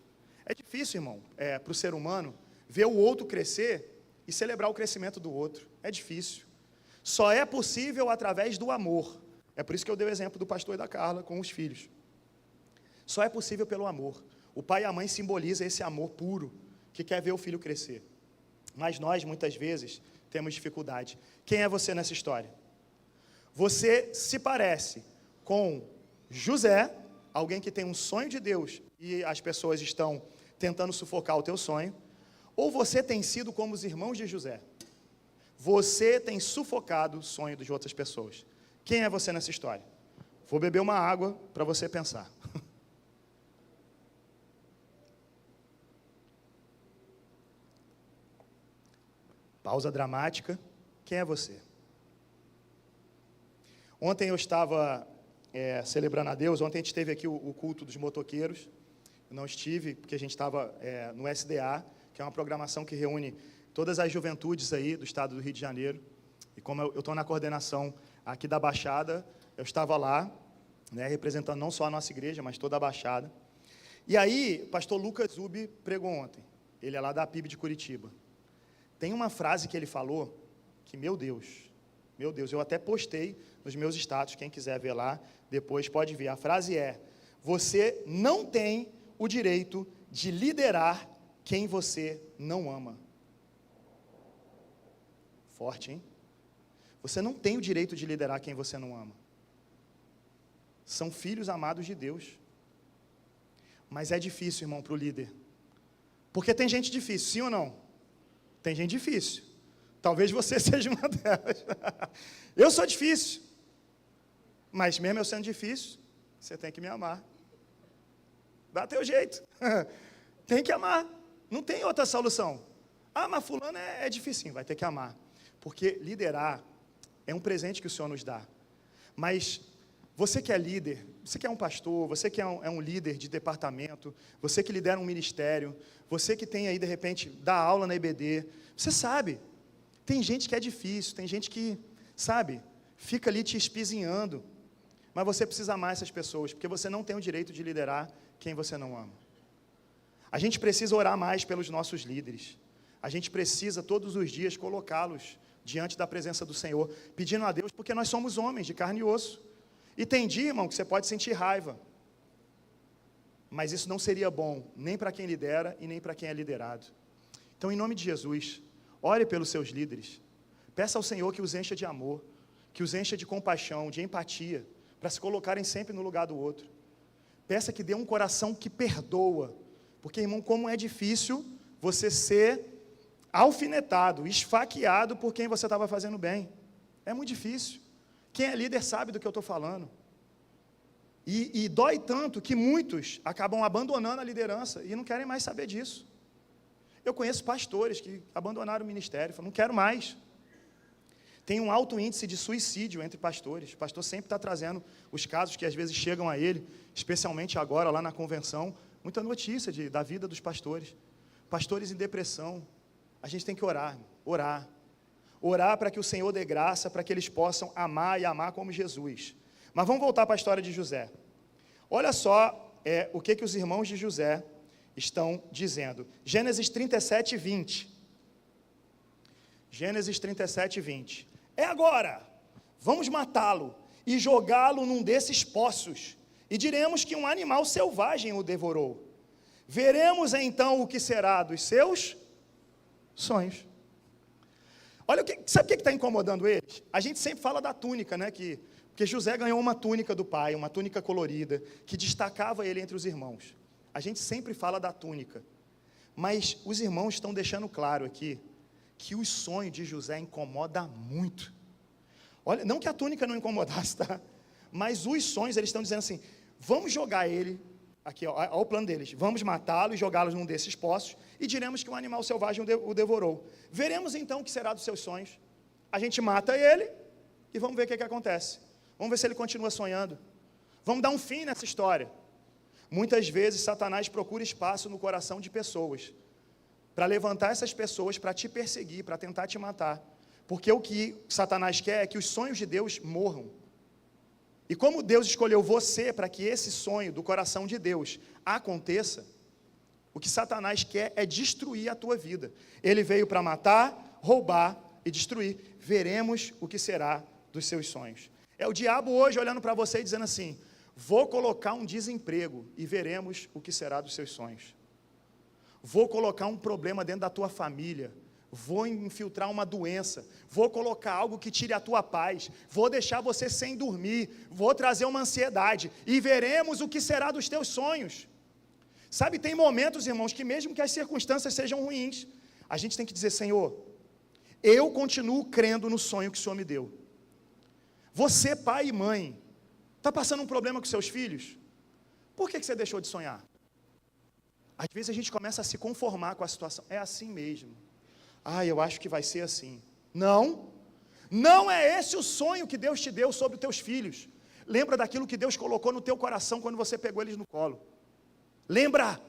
É difícil, irmão, para o ser humano, ver o outro crescer e celebrar o crescimento do outro. É difícil. Só é possível através do amor. É por isso que eu dei o exemplo do pastor e da Carla com os filhos. Só é possível pelo amor. O pai e a mãe simbolizam esse amor puro, que quer ver o filho crescer. Mas nós, muitas vezes, temos dificuldade. Quem é você nessa história? Você se parece com José, alguém que tem um sonho de Deus, e as pessoas estão tentando sufocar o teu sonho, ou você tem sido como os irmãos de José? Você tem sufocado o sonho de outras pessoas. Quem é você nessa história? Vou beber uma água para você pensar. Pausa dramática. Quem é você? Ontem eu estava celebrando a Deus. Ontem a gente teve aqui o culto dos motoqueiros. Eu não estive, porque a gente estava no SDA, que é uma programação que reúne todas as juventudes aí do estado do Rio de Janeiro. E como eu estou na coordenação aqui da Baixada, eu estava lá, representando não só a nossa igreja, mas toda a Baixada. E aí, o pastor Lucas Zubi pregou ontem. Ele é lá da PIB de Curitiba. Tem uma frase que ele falou que, meu Deus, eu até postei nos meus status, quem quiser ver lá, depois pode ver. A frase é: você não tem o direito de liderar quem você não ama. Forte, hein? Você não tem o direito de liderar quem você não ama. São filhos amados de Deus. Mas é difícil, irmão, para o líder. Porque tem gente difícil, sim ou não? Tem gente difícil. Talvez você seja uma delas. Eu sou difícil. Mas mesmo eu sendo difícil, você tem que me amar. Dá teu jeito. Tem que amar. Não tem outra solução. Mas fulano é difícil, vai ter que amar. Porque liderar é um presente que o Senhor nos dá. Mas você que é líder, você que é um pastor, você que é um líder de departamento, você que lidera um ministério, você que tem aí, de repente, dá aula na IBD, você sabe, tem gente que é difícil, tem gente que, sabe, fica ali te espizinhando, mas você precisa amar essas pessoas, porque você não tem o direito de liderar quem você não ama. A gente precisa orar mais pelos nossos líderes, a gente precisa todos os dias colocá-los diante da presença do Senhor, pedindo a Deus, porque nós somos homens de carne e osso. E tem dia, irmão, que você pode sentir raiva. Mas isso não seria bom, nem para quem lidera e nem para quem é liderado. Então, em nome de Jesus, ore pelos seus líderes. Peça ao Senhor que os encha de amor, que os encha de compaixão, de empatia, para se colocarem sempre no lugar do outro. Peça que dê um coração que perdoa. Porque, irmão, como é difícil você ser alfinetado, esfaqueado por quem você estava fazendo bem. É muito difícil. Quem é líder sabe do que eu estou falando. E dói tanto que muitos acabam abandonando a liderança e não querem mais saber disso. Eu conheço pastores que abandonaram o ministério, falam, não quero mais. Tem um alto índice de suicídio entre pastores. O pastor sempre está trazendo os casos que às vezes chegam a ele, especialmente agora lá na convenção, muita notícia da vida dos pastores. Pastores em depressão. A gente tem que orar. Orar para que o Senhor dê graça, para que eles possam amar e amar como Jesus. Mas vamos voltar para a história de José. Olha só o que os irmãos de José estão dizendo. Gênesis 37, 20. Gênesis 37, 20. É agora, vamos matá-lo e jogá-lo num desses poços, e diremos que um animal selvagem o devorou. Veremos então o que será dos seus sonhos. Olha, sabe o que está incomodando eles? A gente sempre fala da túnica, né? Porque José ganhou uma túnica do pai, uma túnica colorida, que destacava ele entre os irmãos. A gente sempre fala da túnica. Mas os irmãos estão deixando claro aqui, que o sonho de José incomoda muito. Olha, não que a túnica não incomodasse, tá? Mas os sonhos, eles estão dizendo assim, vamos jogar ele, aqui, ó o plano deles, vamos matá-lo e jogá-lo num desses poços, e diremos que um animal selvagem o devorou. Veremos então o que será dos seus sonhos. A gente mata ele, e vamos ver o que acontece. Vamos ver se ele continua sonhando. Vamos dar um fim nessa história. Muitas vezes, Satanás procura espaço no coração de pessoas, para levantar essas pessoas, para te perseguir, para tentar te matar. Porque o que Satanás quer é que os sonhos de Deus morram. E como Deus escolheu você para que esse sonho do coração de Deus aconteça, o que Satanás quer é destruir a tua vida. Ele veio para matar, roubar e destruir. Veremos o que será dos seus sonhos. É o diabo hoje olhando para você e dizendo assim, vou colocar um desemprego e veremos o que será dos seus sonhos. Vou colocar um problema dentro da tua família, vou infiltrar uma doença, vou colocar algo que tire a tua paz, vou deixar você sem dormir, vou trazer uma ansiedade, e veremos o que será dos teus sonhos. Sabe, tem momentos, irmãos, que mesmo que as circunstâncias sejam ruins, a gente tem que dizer, Senhor, eu continuo crendo no sonho que o Senhor me deu. Você, pai e mãe, está passando um problema com seus filhos? Por que você deixou de sonhar? Às vezes a gente começa a se conformar com a situação. É assim mesmo. Eu acho que vai ser assim. Não é esse o sonho que Deus te deu sobre os teus filhos. Lembra daquilo que Deus colocou no teu coração quando você pegou eles no colo. Lembra.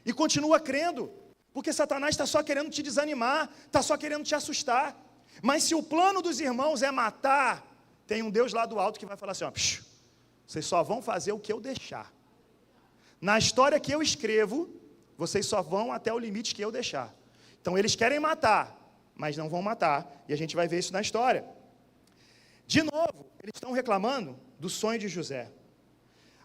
E continua crendo. Porque Satanás está só querendo te desanimar, está só querendo te assustar. Mas se o plano dos irmãos é matar, tem um Deus lá do alto que vai falar assim, vocês só vão fazer o que eu deixar. Na história que eu escrevo, vocês só vão até o limite que eu deixar. Então eles querem matar, mas não vão matar, e a gente vai ver isso na história. De novo, eles estão reclamando do sonho de José.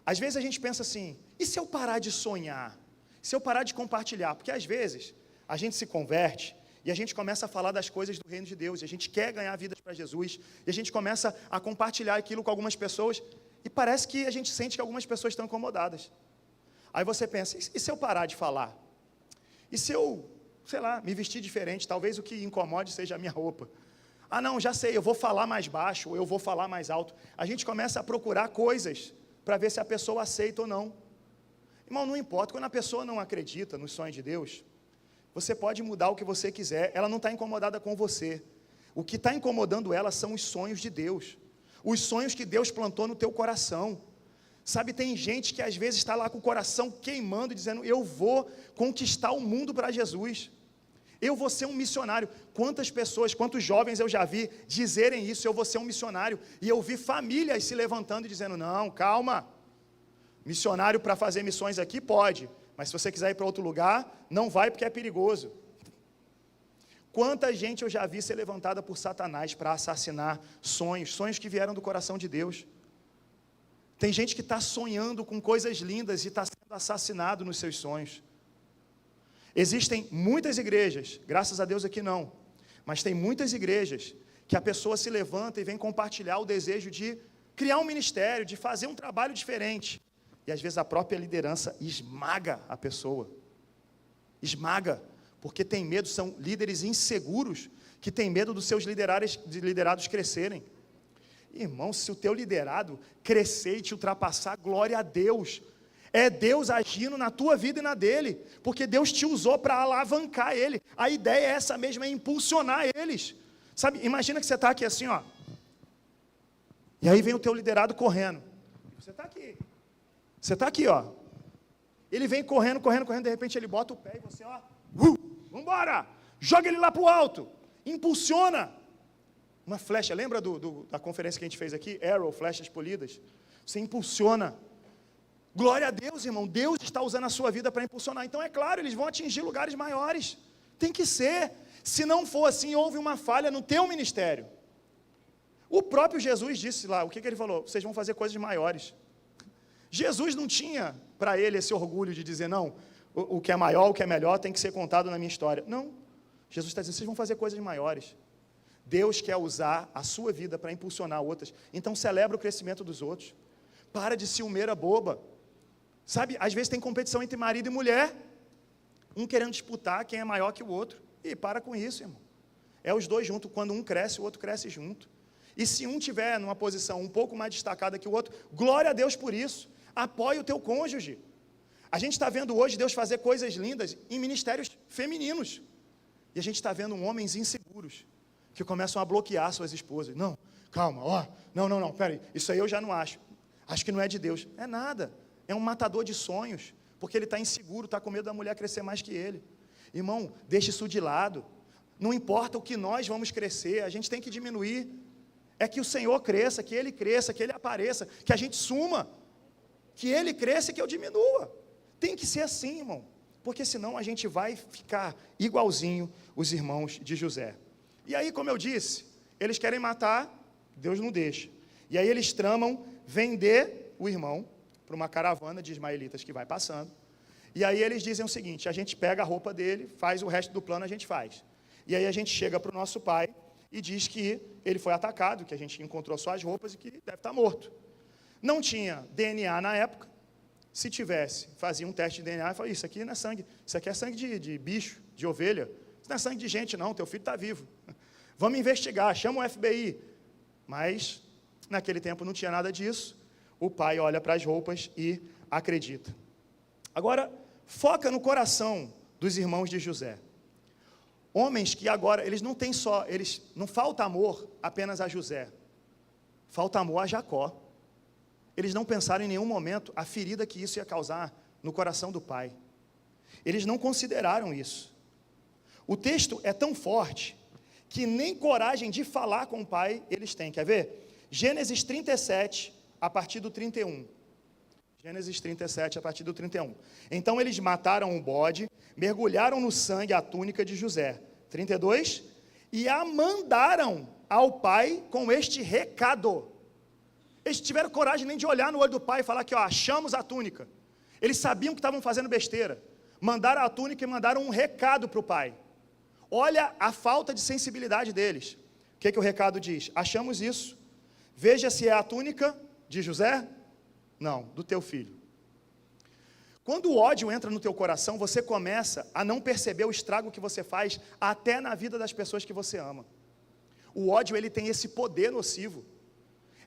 Às vezes a gente pensa assim, e se eu parar de sonhar? Se eu parar de compartilhar? Porque às vezes a gente se converte e a gente começa a falar das coisas do reino de Deus, e a gente quer ganhar vidas para Jesus, e a gente começa a compartilhar aquilo com algumas pessoas, e parece que a gente sente que algumas pessoas estão incomodadas. Aí você pensa, e se eu parar de falar? E se eu, me vestir diferente? Talvez o que incomode seja a minha roupa. Não, já sei, eu vou falar mais baixo, ou eu vou falar mais alto. A gente começa a procurar coisas para ver se a pessoa aceita ou não. Irmão, não importa, quando a pessoa não acredita no sonho de Deus, você pode mudar o que você quiser, ela não está incomodada com você. O que está incomodando ela são os sonhos de Deus, os sonhos que Deus plantou no teu coração. Sabe, tem gente que às vezes está lá com o coração queimando, dizendo, eu vou conquistar o mundo para Jesus, eu vou ser um missionário. Quantas pessoas, quantos jovens eu já vi dizerem isso, eu vou ser um missionário, e eu vi famílias se levantando e dizendo, não, calma, missionário para fazer missões aqui pode, mas se você quiser ir para outro lugar, não vai porque é perigoso. Quanta gente eu já vi ser levantada por Satanás para assassinar sonhos que vieram do coração de Deus. Tem gente que está sonhando com coisas lindas e está sendo assassinado nos seus sonhos. Existem muitas igrejas, graças a Deus aqui não, mas tem muitas igrejas que a pessoa se levanta e vem compartilhar o desejo de criar um ministério, de fazer um trabalho diferente. E às vezes a própria liderança esmaga a pessoa. Esmaga, porque tem medo, são líderes inseguros, que têm medo dos seus liderados crescerem. Irmão, se o teu liderado crescer e te ultrapassar, glória a Deus. É Deus agindo na tua vida e na dele, porque Deus te usou para alavancar ele. A ideia é essa mesma, é impulsionar eles. Sabe, imagina que você está aqui assim, ó. E aí vem o teu liderado correndo. Você está aqui. Você está aqui, ó. Ele vem correndo, de repente ele bota o pé e você, ó. Vambora! Joga ele lá para o alto. Impulsiona. Uma flecha, lembra da conferência que a gente fez aqui? Arrow, flechas polidas. Você impulsiona. Glória a Deus, irmão. Deus está usando a sua vida para impulsionar. Então, é claro, eles vão atingir lugares maiores. Tem que ser. Se não for assim, houve uma falha no teu ministério. O próprio Jesus disse lá, o que ele falou? Vocês vão fazer coisas maiores. Jesus não tinha para ele esse orgulho de dizer, não, o que é maior, o que é melhor tem que ser contado na minha história. Não. Jesus está dizendo, vocês vão fazer coisas maiores. Deus quer usar a sua vida para impulsionar outras. Então celebra o crescimento dos outros. Para de ciumeira boba. Sabe, às vezes tem competição entre marido e mulher. Um querendo disputar quem é maior que o outro. E para com isso, irmão. É os dois juntos. Quando um cresce, o outro cresce junto. E se um tiver numa posição um pouco mais destacada que o outro, glória a Deus por isso. Apoie o teu cônjuge. A gente está vendo hoje Deus fazer coisas lindas em ministérios femininos. E a gente está vendo homens inseguros que começam a bloquear suas esposas. Não, calma, ó, não, peraí, isso aí eu já não acho. Acho que não é de Deus. É nada, é um matador de sonhos, porque ele está inseguro, está com medo da mulher crescer mais que ele. Irmão, deixa isso de lado. Não importa o que nós vamos crescer, a gente tem que diminuir. É que o Senhor cresça, que Ele apareça, que a gente suma, que Ele cresça e que eu diminua. Tem que ser assim, irmão, porque senão a gente vai ficar igualzinho os irmãos de José. E aí, como eu disse, eles querem matar, Deus não deixa. E aí eles tramam vender o irmão para uma caravana de ismaelitas que vai passando. E aí eles dizem o seguinte, a gente pega a roupa dele, faz o resto do plano, a gente faz. E aí a gente chega para o nosso pai e diz que ele foi atacado, que a gente encontrou suas roupas e que deve estar morto. Não tinha DNA na época. Se tivesse, fazia um teste de DNA e falava, isso aqui não é sangue, isso aqui é sangue de bicho, de ovelha. Isso não é sangue de gente não, teu filho está vivo. Vamos investigar, chama o FBI. Mas, naquele tempo não tinha nada disso. O pai olha para as roupas e acredita. Agora, foca no coração dos irmãos de José. Homens que agora, eles não falta amor apenas a José. Falta amor a Jacó. Eles não pensaram em nenhum momento a ferida que isso ia causar no coração do pai. Eles não consideraram isso. O texto é tão forte que nem coragem de falar com o pai eles têm. Quer ver? Gênesis 37, a partir do 31. Gênesis 37, a partir do 31. Então eles mataram o bode, mergulharam no sangue a túnica de José. 32. E a mandaram ao pai com este recado. Eles tiveram coragem nem de olhar no olho do pai e falar que, ó, achamos a túnica. Eles sabiam que estavam fazendo besteira. Mandaram a túnica e mandaram um recado para o pai. Olha a falta de sensibilidade deles. O que o recado diz? Achamos isso. Veja se é a túnica de José. Não, do teu filho. Quando o ódio entra no teu coração, você começa a não perceber o estrago que você faz até na vida das pessoas que você ama. O ódio, ele tem esse poder nocivo.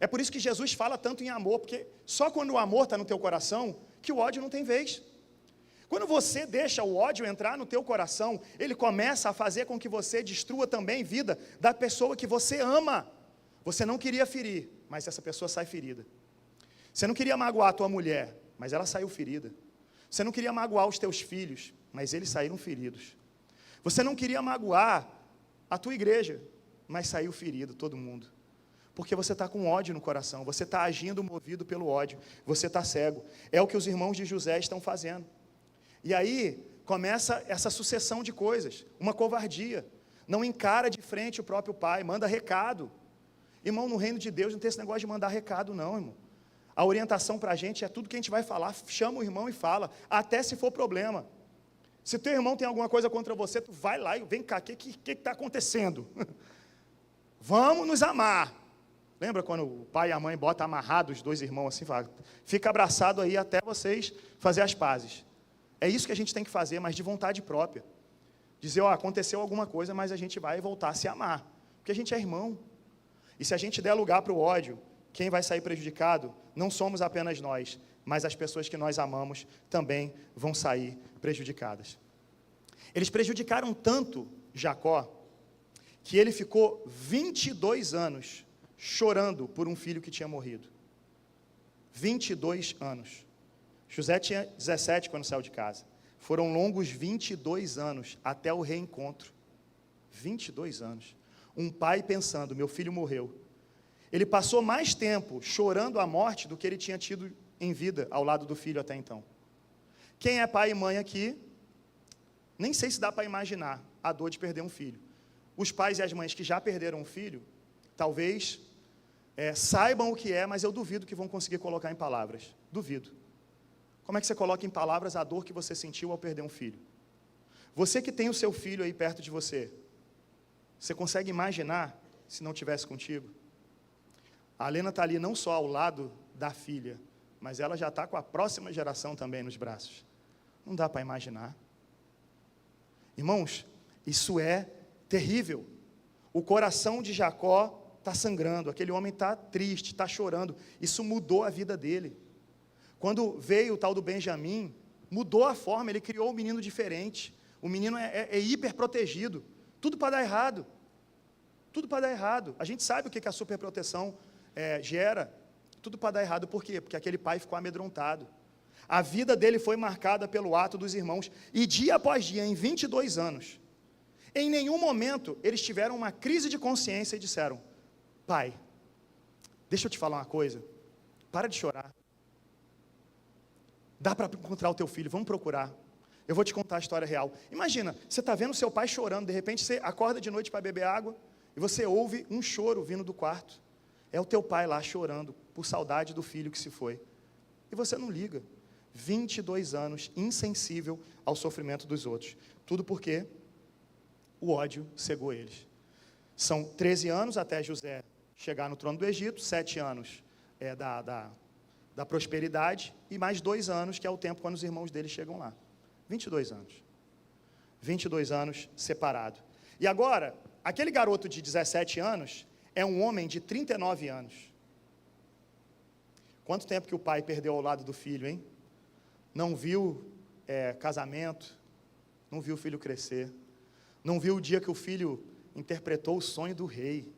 É por isso que Jesus fala tanto em amor, porque só quando o amor está no teu coração, que o ódio não tem vez. Quando você deixa o ódio entrar no teu coração, ele começa a fazer com que você destrua também a vida da pessoa que você ama. Você não queria ferir, mas essa pessoa sai ferida. Você não queria magoar a tua mulher, mas ela saiu ferida. Você não queria magoar os teus filhos, mas eles saíram feridos. Você não queria magoar a tua igreja, mas saiu ferido todo mundo. Porque você está com ódio no coração, você está agindo movido pelo ódio, você está cego. É o que os irmãos de José estão fazendo. E aí começa essa sucessão de coisas, uma covardia. Não encara de frente o próprio pai, manda recado. Irmão, no reino de Deus não tem esse negócio de mandar recado não, irmão. A orientação para a gente é tudo que a gente vai falar, chama o irmão e fala, até se for problema. Se teu irmão tem alguma coisa contra você, tu vai lá e vem cá, o que está acontecendo? Vamos nos amar. Lembra quando o pai e a mãe botam amarrados os dois irmãos assim, fala, fica abraçado aí até vocês fazer as pazes. É isso que a gente tem que fazer, mas de vontade própria. Dizer, ó, aconteceu alguma coisa, mas a gente vai voltar a se amar. Porque a gente é irmão. E se a gente der lugar para o ódio, quem vai sair prejudicado não somos apenas nós, mas as pessoas que nós amamos também vão sair prejudicadas. Eles prejudicaram tanto Jacó, que ele ficou 22 anos chorando por um filho que tinha morrido. 22 anos. José tinha 17 quando saiu de casa. Foram longos 22 anos até o reencontro. 22 anos. Um pai pensando, meu filho morreu. Ele passou mais tempo chorando a morte do que ele tinha tido em vida ao lado do filho até então. Quem é pai e mãe aqui, nem sei se dá para imaginar a dor de perder um filho. Os pais e as mães que já perderam um filho, talvez saibam o que é, mas eu duvido que vão conseguir colocar em palavras. Duvido. Como é que você coloca em palavras a dor que você sentiu ao perder um filho? Você que tem o seu filho aí perto de você, você consegue imaginar se não tivesse contigo? A Lena está ali não só ao lado da filha, mas ela já está com a próxima geração também nos braços. Não dá para imaginar. Irmãos, isso é terrível. O coração de Jacó está sangrando, aquele homem está triste, está chorando. Isso mudou a vida dele. Quando veio o tal do Benjamim, mudou a forma, ele criou um menino diferente. O menino é hiper protegido. Tudo para dar errado. Tudo para dar errado. A gente sabe o que a superproteção gera. Tudo para dar errado. Por quê? Porque aquele pai ficou amedrontado. A vida dele foi marcada pelo ato dos irmãos. E dia após dia, em 22 anos, em nenhum momento eles tiveram uma crise de consciência e disseram, pai, deixa eu te falar uma coisa, para de chorar. Dá para encontrar o teu filho, vamos procurar. Eu vou te contar a história real. Imagina, você está vendo seu pai chorando, de repente você acorda de noite para beber água, e você ouve um choro vindo do quarto. É o teu pai lá chorando, por saudade do filho que se foi. E você não liga. 22 anos, insensível ao sofrimento dos outros. Tudo porque o ódio cegou eles. São 13 anos até José chegar no trono do Egito, 7 anos da prosperidade, e mais 2 anos, que é o tempo quando os irmãos dele chegam lá. 22 anos. 22 anos separado. E agora, aquele garoto de 17 anos é um homem de 39 anos. Quanto tempo que o pai perdeu ao lado do filho, hein? Não viu casamento, não viu o filho crescer, não viu o dia que o filho interpretou o sonho do rei.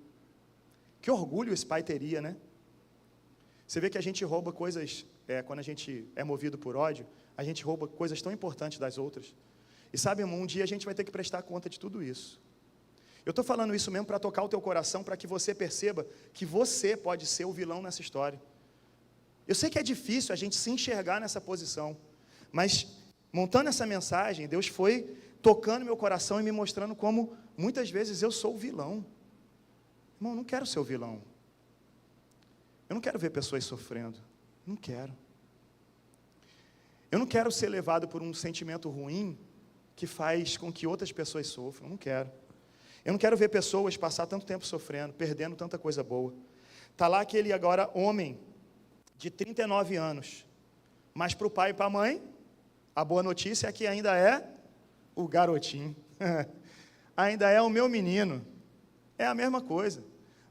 Que orgulho esse pai teria, né? Você vê que a gente rouba coisas, quando a gente é movido por ódio, a gente rouba coisas tão importantes das outras. E sabe, irmão, um dia a gente vai ter que prestar conta de tudo isso. Eu estou falando isso mesmo para tocar o teu coração, para que você perceba que você pode ser o vilão nessa história. Eu sei que é difícil a gente se enxergar nessa posição, mas montando essa mensagem, Deus foi tocando meu coração e me mostrando como muitas vezes eu sou o vilão. Irmão, eu não quero ser o vilão. Eu não quero ver pessoas sofrendo. Não quero. Eu não quero ser levado por um sentimento ruim que faz com que outras pessoas sofram. Não quero. Eu não quero ver pessoas passar tanto tempo sofrendo, perdendo tanta coisa boa. Está lá aquele agora homem de 39 anos. Mas para o pai e para a mãe, a boa notícia é que ainda é o garotinho. Ainda é o meu menino. É a mesma coisa.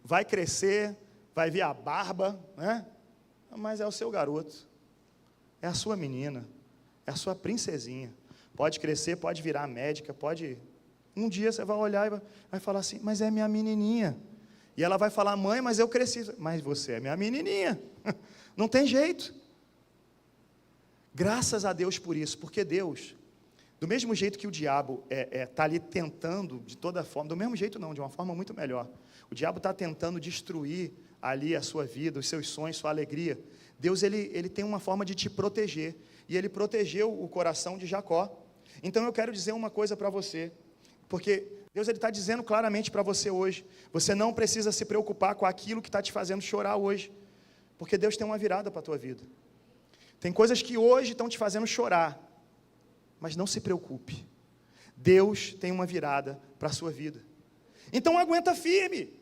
Vai crescer, vai vir a barba, né? Mas é o seu garoto. É a sua menina. É a sua princesinha. Pode crescer, pode virar médica, pode... Um dia você vai olhar e vai falar assim, mas é minha menininha. E ela vai falar, mãe, mas eu cresci. Mas você é minha menininha. Não tem jeito. Graças a Deus por isso, porque Deus, do mesmo jeito que o diabo está ali tentando, de toda forma, do mesmo jeito não, de uma forma muito melhor. O diabo está tentando destruir ali a sua vida, os seus sonhos, sua alegria. Deus, ele tem uma forma de te proteger. E ele protegeu o coração de Jacó. Então eu quero dizer uma coisa para você. Porque Deus está dizendo claramente para você hoje, você não precisa se preocupar com aquilo que está te fazendo chorar hoje, porque Deus tem uma virada para a tua vida. Tem coisas que hoje estão te fazendo chorar, mas não se preocupe, Deus tem uma virada para a sua vida. Então aguenta firme.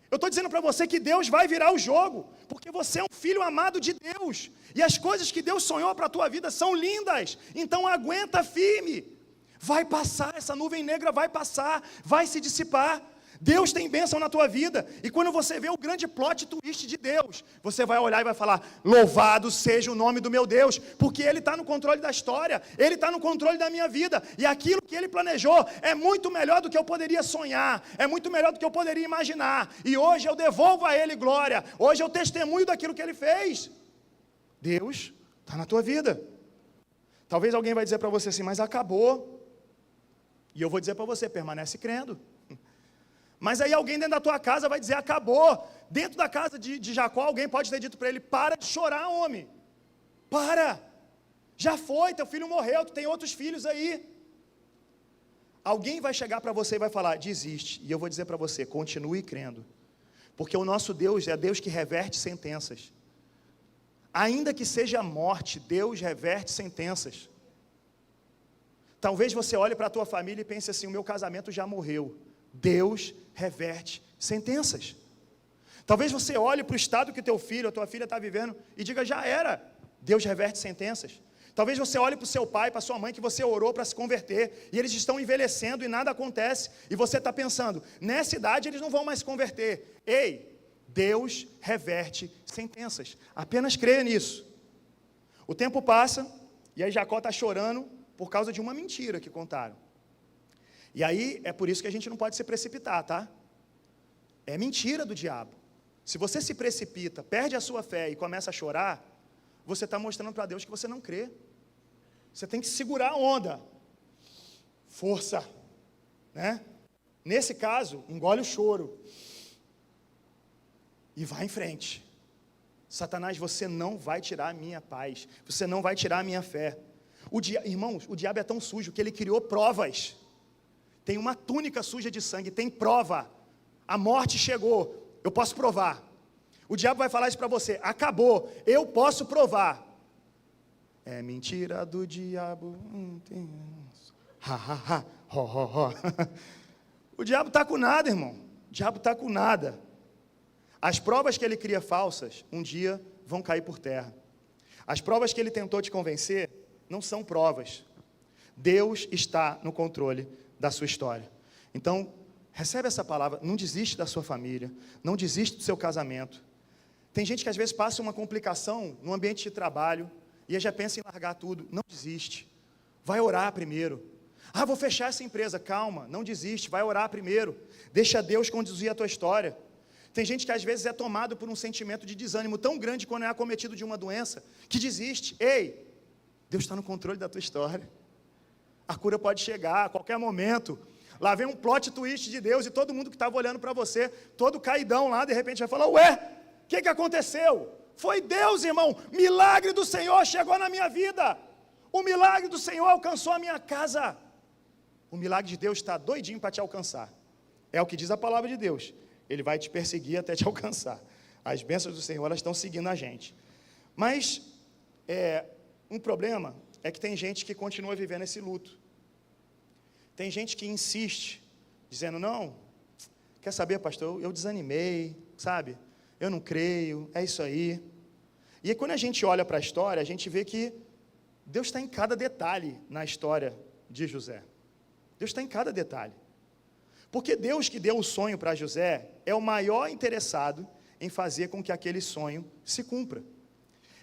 Eu estou dizendo para você que Deus vai virar o jogo, porque você é um filho amado de Deus, e as coisas que Deus sonhou para a tua vida são lindas, então aguenta firme. Vai passar, essa nuvem negra vai passar, vai se dissipar. Deus tem bênção na tua vida. E quando você vê o grande plot twist de Deus, você vai olhar e vai falar: louvado seja o nome do meu Deus, porque Ele está no controle da história, Ele está no controle da minha vida, e aquilo que Ele planejou é muito melhor do que eu poderia sonhar, é muito melhor do que eu poderia imaginar, e hoje eu devolvo a Ele glória, hoje eu testemunho daquilo que Ele fez. Deus está na tua vida. Talvez alguém vai dizer para você assim: mas acabou. E eu vou dizer para você: permanece crendo. Mas aí alguém dentro da tua casa vai dizer: acabou. Dentro da casa de Jacó, alguém pode ter dito para ele: para de chorar, homem. Para. Já foi, teu filho morreu, tu tem outros filhos aí. Alguém vai chegar para você e vai falar: desiste. E eu vou dizer para você: continue crendo. Porque o nosso Deus é Deus que reverte sentenças. Ainda que seja morte, Deus reverte sentenças. Talvez você olhe para a tua família e pense assim: o meu casamento já morreu. Deus reverte sentenças. Talvez você olhe para o estado que teu filho ou tua filha está vivendo e diga: já era. Deus reverte sentenças. Talvez você olhe para o seu pai, para a sua mãe, que você orou para se converter, e eles estão envelhecendo e nada acontece, e você está pensando: nessa idade eles não vão mais se converter. Ei, Deus reverte sentenças. Apenas creia nisso. O tempo passa, e aí Jacó está chorando por causa de uma mentira que contaram. E aí, é por isso que a gente não pode se precipitar, tá? É mentira do diabo. Se você se precipita, perde a sua fé e começa a chorar, você está mostrando para Deus que você não crê. Você tem que segurar a onda. Força. Né? Nesse caso, engole o choro. E vai em frente. Satanás, você não vai tirar a minha paz. Você não vai tirar a minha fé. Irmãos, o diabo é tão sujo que ele criou provas. Tem uma túnica suja de sangue, tem prova. A morte chegou, eu posso provar. O diabo vai falar isso para você: acabou, eu posso provar. É mentira do diabo. O diabo está com nada, irmão. O diabo está com nada. As provas que ele cria falsas, um dia vão cair por terra. As provas que ele tentou te convencer não são provas. Deus está no controle da sua história. Então, recebe essa palavra: não desiste da sua família, não desiste do seu casamento. Tem gente que às vezes passa uma complicação no ambiente de trabalho e já pensa em largar tudo. Não desiste, vai orar primeiro. Ah, vou fechar essa empresa. Calma, não desiste, vai orar primeiro. Deixa Deus conduzir a tua história. Tem gente que às vezes é tomado por um sentimento de desânimo tão grande quando é acometido de uma doença, que desiste. Ei, Deus está no controle da tua história. A cura pode chegar a qualquer momento. Lá vem um plot twist de Deus e todo mundo que estava olhando para você, todo caidão lá, de repente vai falar: ué, o que aconteceu? Foi Deus, irmão. Milagre do Senhor chegou na minha vida. O milagre do Senhor alcançou a minha casa. O milagre de Deus está doidinho para te alcançar. É o que diz a palavra de Deus. Ele vai te perseguir até te alcançar. As bênçãos do Senhor, elas estão seguindo a gente. Mas, um problema é que tem gente que continua vivendo esse luto. Tem gente que insiste, dizendo: não, quer saber, pastor, eu desanimei, sabe? Eu não creio, é isso aí. E aí, quando a gente olha para a história, a gente vê que Deus está em cada detalhe na história de José. Deus está em cada detalhe. Porque Deus que deu o sonho para José é o maior interessado em fazer com que aquele sonho se cumpra.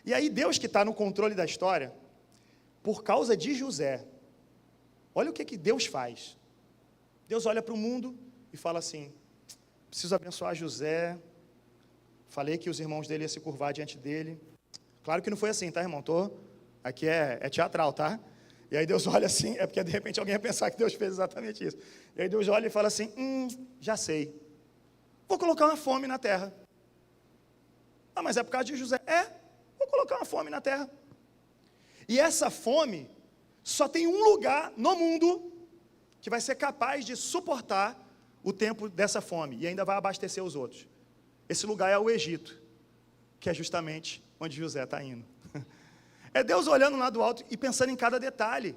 E aí Deus que está no controle da história, por causa de José, olha o que Deus faz. Deus olha para o mundo e fala assim: preciso abençoar José. Falei que os irmãos dele iam se curvar diante dele. Claro que não foi assim, tá, irmão? Aqui é teatral, tá? E aí Deus olha assim, é porque de repente alguém ia pensar que Deus fez exatamente isso. E aí Deus olha e fala assim: já sei. Vou colocar uma fome na terra. Ah, mas é por causa de José. Vou colocar uma fome na terra. E essa fome, só tem um lugar no mundo que vai ser capaz de suportar o tempo dessa fome e ainda vai abastecer os outros. Esse lugar é o Egito, que é justamente onde José está indo. É Deus olhando lá do alto e pensando em cada detalhe.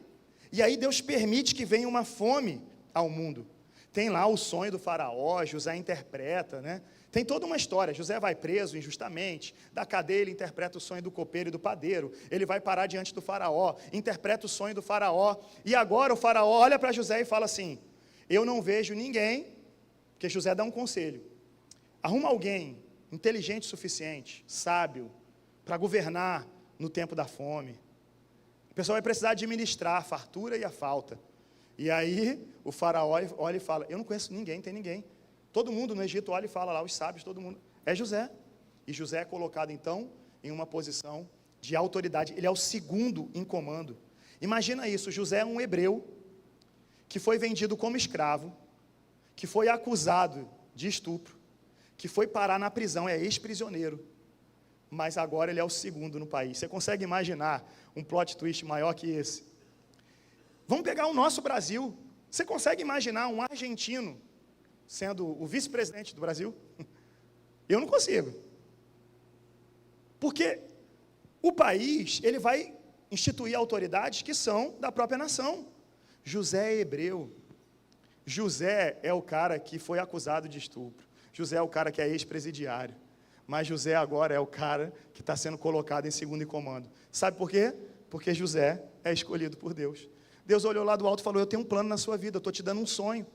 E aí Deus permite que venha uma fome ao mundo. Tem lá o sonho do faraó, José interpreta, né? Tem toda uma história. José vai preso injustamente, da cadeia ele interpreta o sonho do copeiro e do padeiro, ele vai parar diante do faraó, interpreta o sonho do faraó, e agora o faraó olha para José e fala assim: eu não vejo ninguém Porque José dá um conselho. Arruma alguém inteligente o suficiente, sábio, para governar no tempo da fome. A pessoa vai precisar administrar a fartura e a falta. E aí o faraó olha e fala, eu não conheço ninguém, tem ninguém. Todo mundo no Egito olha e fala lá, os sábios, todo mundo. É José. E José é colocado então em uma posição de autoridade. Ele é o segundo em comando. Imagina isso, José é um hebreu que foi vendido como escravo, que foi acusado de estupro, que foi parar na prisão, é ex-prisioneiro, mas agora ele é o segundo no país. Você consegue imaginar um plot twist maior que esse? Vamos pegar o nosso Brasil. Você consegue imaginar um argentino sendo o vice-presidente do Brasil? Eu não consigo. Porque o país, ele vai instituir autoridades que são da própria nação. José é hebreu. José é o cara que foi acusado de estupro. José é o cara que é ex-presidiário. Mas José agora é o cara que está sendo colocado em segundo em comando. Sabe por quê? Porque José é escolhido por Deus. Deus olhou lá do alto e falou, eu tenho um plano na sua vida, eu estou te dando um sonho.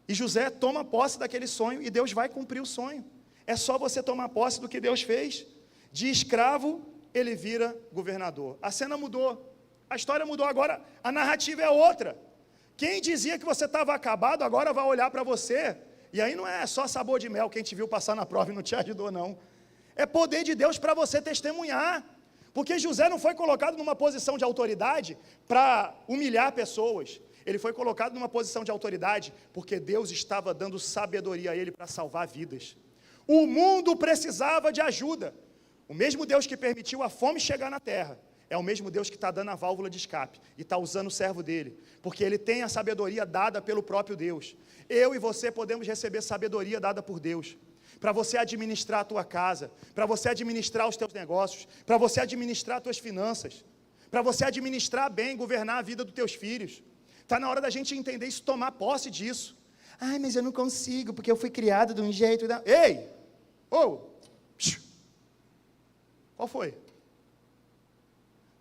E José toma posse daquele sonho e Deus vai cumprir o sonho. É só você tomar posse do que Deus fez. De escravo, ele vira governador. A cena mudou. A história mudou agora, a narrativa é outra. Quem dizia que você estava acabado, agora vai olhar para você. E aí não é só sabor de mel, quem te viu passar na prova e não te ajudou, não. É poder de Deus para você testemunhar. Porque José não foi colocado numa posição de autoridade para humilhar pessoas. Ele foi colocado numa posição de autoridade porque Deus estava dando sabedoria a ele para salvar vidas. O mundo precisava de ajuda. O mesmo Deus que permitiu a fome chegar na terra, é o mesmo Deus que está dando a válvula de escape e está usando o servo dele, porque ele tem a sabedoria dada pelo próprio Deus. Eu e você podemos receber sabedoria dada por Deus, para você administrar a tua casa, para você administrar os teus negócios, para você administrar as tuas finanças, para você administrar bem, governar a vida dos teus filhos. Está na hora da gente entender isso, tomar posse disso. Ai, mas eu não consigo, porque eu fui criado de um jeito... Ei! Qual foi?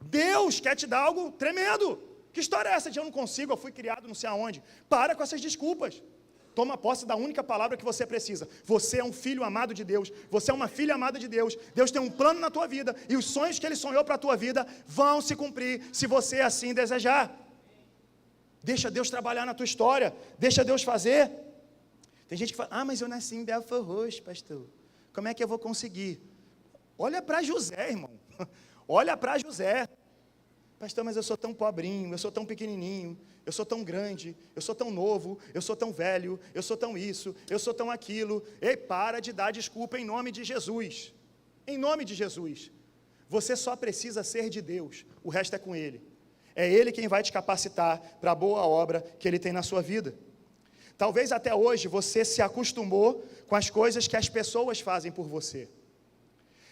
Deus quer te dar algo tremendo. Que história é essa de eu não consigo, eu fui criado não sei aonde? Para com essas desculpas. Toma posse da única palavra que você precisa. Você é um filho amado de Deus. Você é uma filha amada de Deus. Deus tem um plano na tua vida. E os sonhos que Ele sonhou para a tua vida vão se cumprir, se você assim desejar. Deixa Deus trabalhar na tua história. Deixa Deus fazer. Tem gente que fala, mas eu nasci em Belfort Roxo, pastor. Como é que eu vou conseguir? Olha para José, irmão. Olha para José. Pastor, mas eu sou tão pobrinho, eu sou tão pequenininho, eu sou tão grande, eu sou tão novo, eu sou tão velho, eu sou tão isso, eu sou tão aquilo. Ei, para de dar desculpa em nome de Jesus. Em nome de Jesus. Você só precisa ser de Deus, o resto é com Ele. É Ele quem vai te capacitar para a boa obra que Ele tem na sua vida. Talvez até hoje você se acostumou com as coisas que as pessoas fazem por você.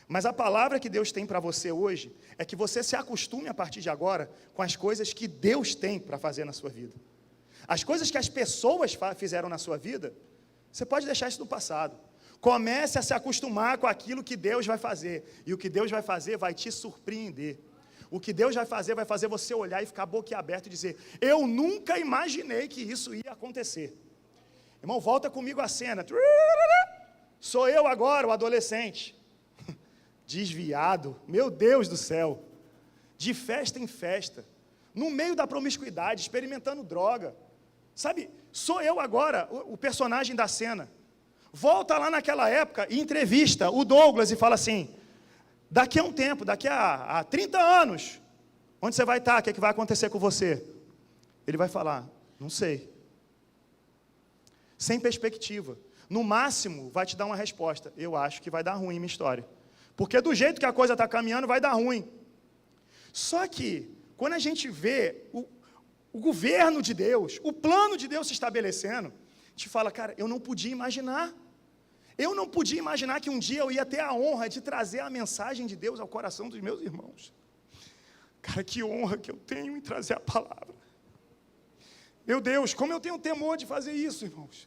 Mas a palavra que Deus tem para você hoje é que você se acostume a partir de agora com as coisas que Deus tem para fazer na sua vida. As coisas que as pessoas fizeram na sua vida, você pode deixar isso no passado. Comece a se acostumar com aquilo que Deus vai fazer. E o que Deus vai fazer vai te surpreender. O que Deus vai fazer você olhar e ficar boquiaberto e dizer, eu nunca imaginei que isso ia acontecer. Irmão, volta comigo a cena. Sou eu agora, o adolescente. Desviado, meu Deus do céu, de festa em festa, no meio da promiscuidade, experimentando droga, sabe, sou eu agora, o personagem da cena. Volta lá naquela época e entrevista o Douglas e fala assim, daqui a um tempo, daqui a 30 anos, onde você vai estar, o que vai acontecer com você? Ele vai falar, não sei, sem perspectiva, no máximo vai te dar uma resposta, eu acho que vai dar ruim minha história. Porque do jeito que a coisa está caminhando, vai dar ruim. Só que, quando a gente vê o governo de Deus, o plano de Deus se estabelecendo, a gente fala, cara, eu não podia imaginar. Eu não podia imaginar que um dia eu ia ter a honra de trazer a mensagem de Deus ao coração dos meus irmãos. Cara, que honra que eu tenho em trazer a palavra. Meu Deus, como eu tenho temor de fazer isso, irmãos.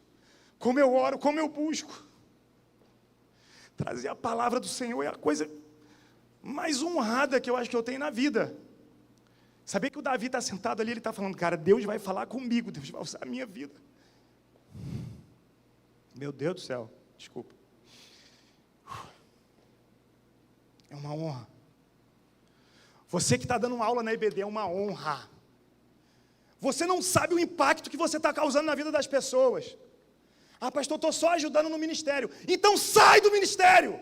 Como eu oro, como eu busco. Trazer a palavra do Senhor é a coisa mais honrada que eu acho que eu tenho na vida. Saber que o Davi está sentado ali, ele está falando, cara, Deus vai falar comigo, Deus vai usar a minha vida. Meu Deus do céu, desculpa. É uma honra. Você que está dando aula na IBD é uma honra. Você não sabe o impacto que você está causando na vida das pessoas. Ah, pastor, estou só ajudando no ministério. Então sai do ministério.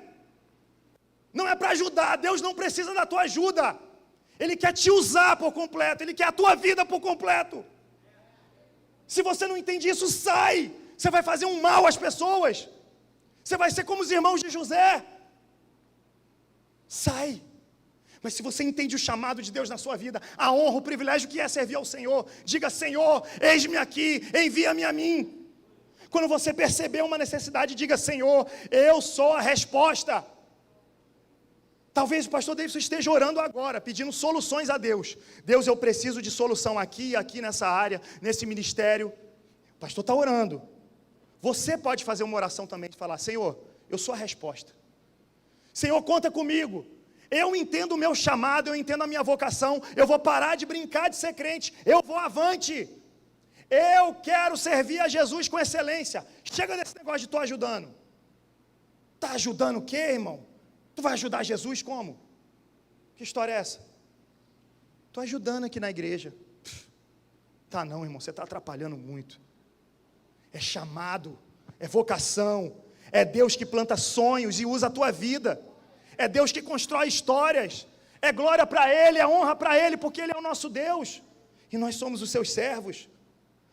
Não é para ajudar, Deus não precisa da tua ajuda. Ele quer te usar por completo, Ele quer a tua vida por completo. Se você não entende isso, sai. Você vai fazer um mal às pessoas. Você vai ser como os irmãos de José. Sai. Mas se você entende o chamado de Deus na sua vida, a honra, o privilégio que é servir ao Senhor, diga: Senhor, eis-me aqui, envia-me a mim. Quando você perceber uma necessidade, diga: Senhor, eu sou a resposta. Talvez o pastor Davidson esteja orando agora, pedindo soluções a Deus. Deus, eu preciso de solução aqui, aqui nessa área, nesse ministério. O pastor está orando. Você pode fazer uma oração também de falar: Senhor, eu sou a resposta. Senhor, conta comigo. Eu entendo o meu chamado, eu entendo a minha vocação. Eu vou parar de brincar de ser crente. Eu vou avante. Eu quero servir a Jesus com excelência. Chega desse negócio de estou ajudando. Está ajudando o quê, irmão? Tu vai ajudar Jesus como? Que história é essa? Estou ajudando aqui na igreja. Tá não, irmão, você está atrapalhando muito. É chamado, é vocação, é Deus que planta sonhos e usa a tua vida. É Deus que constrói histórias. É glória para Ele, é honra para Ele, porque Ele é o nosso Deus. E nós somos os seus servos.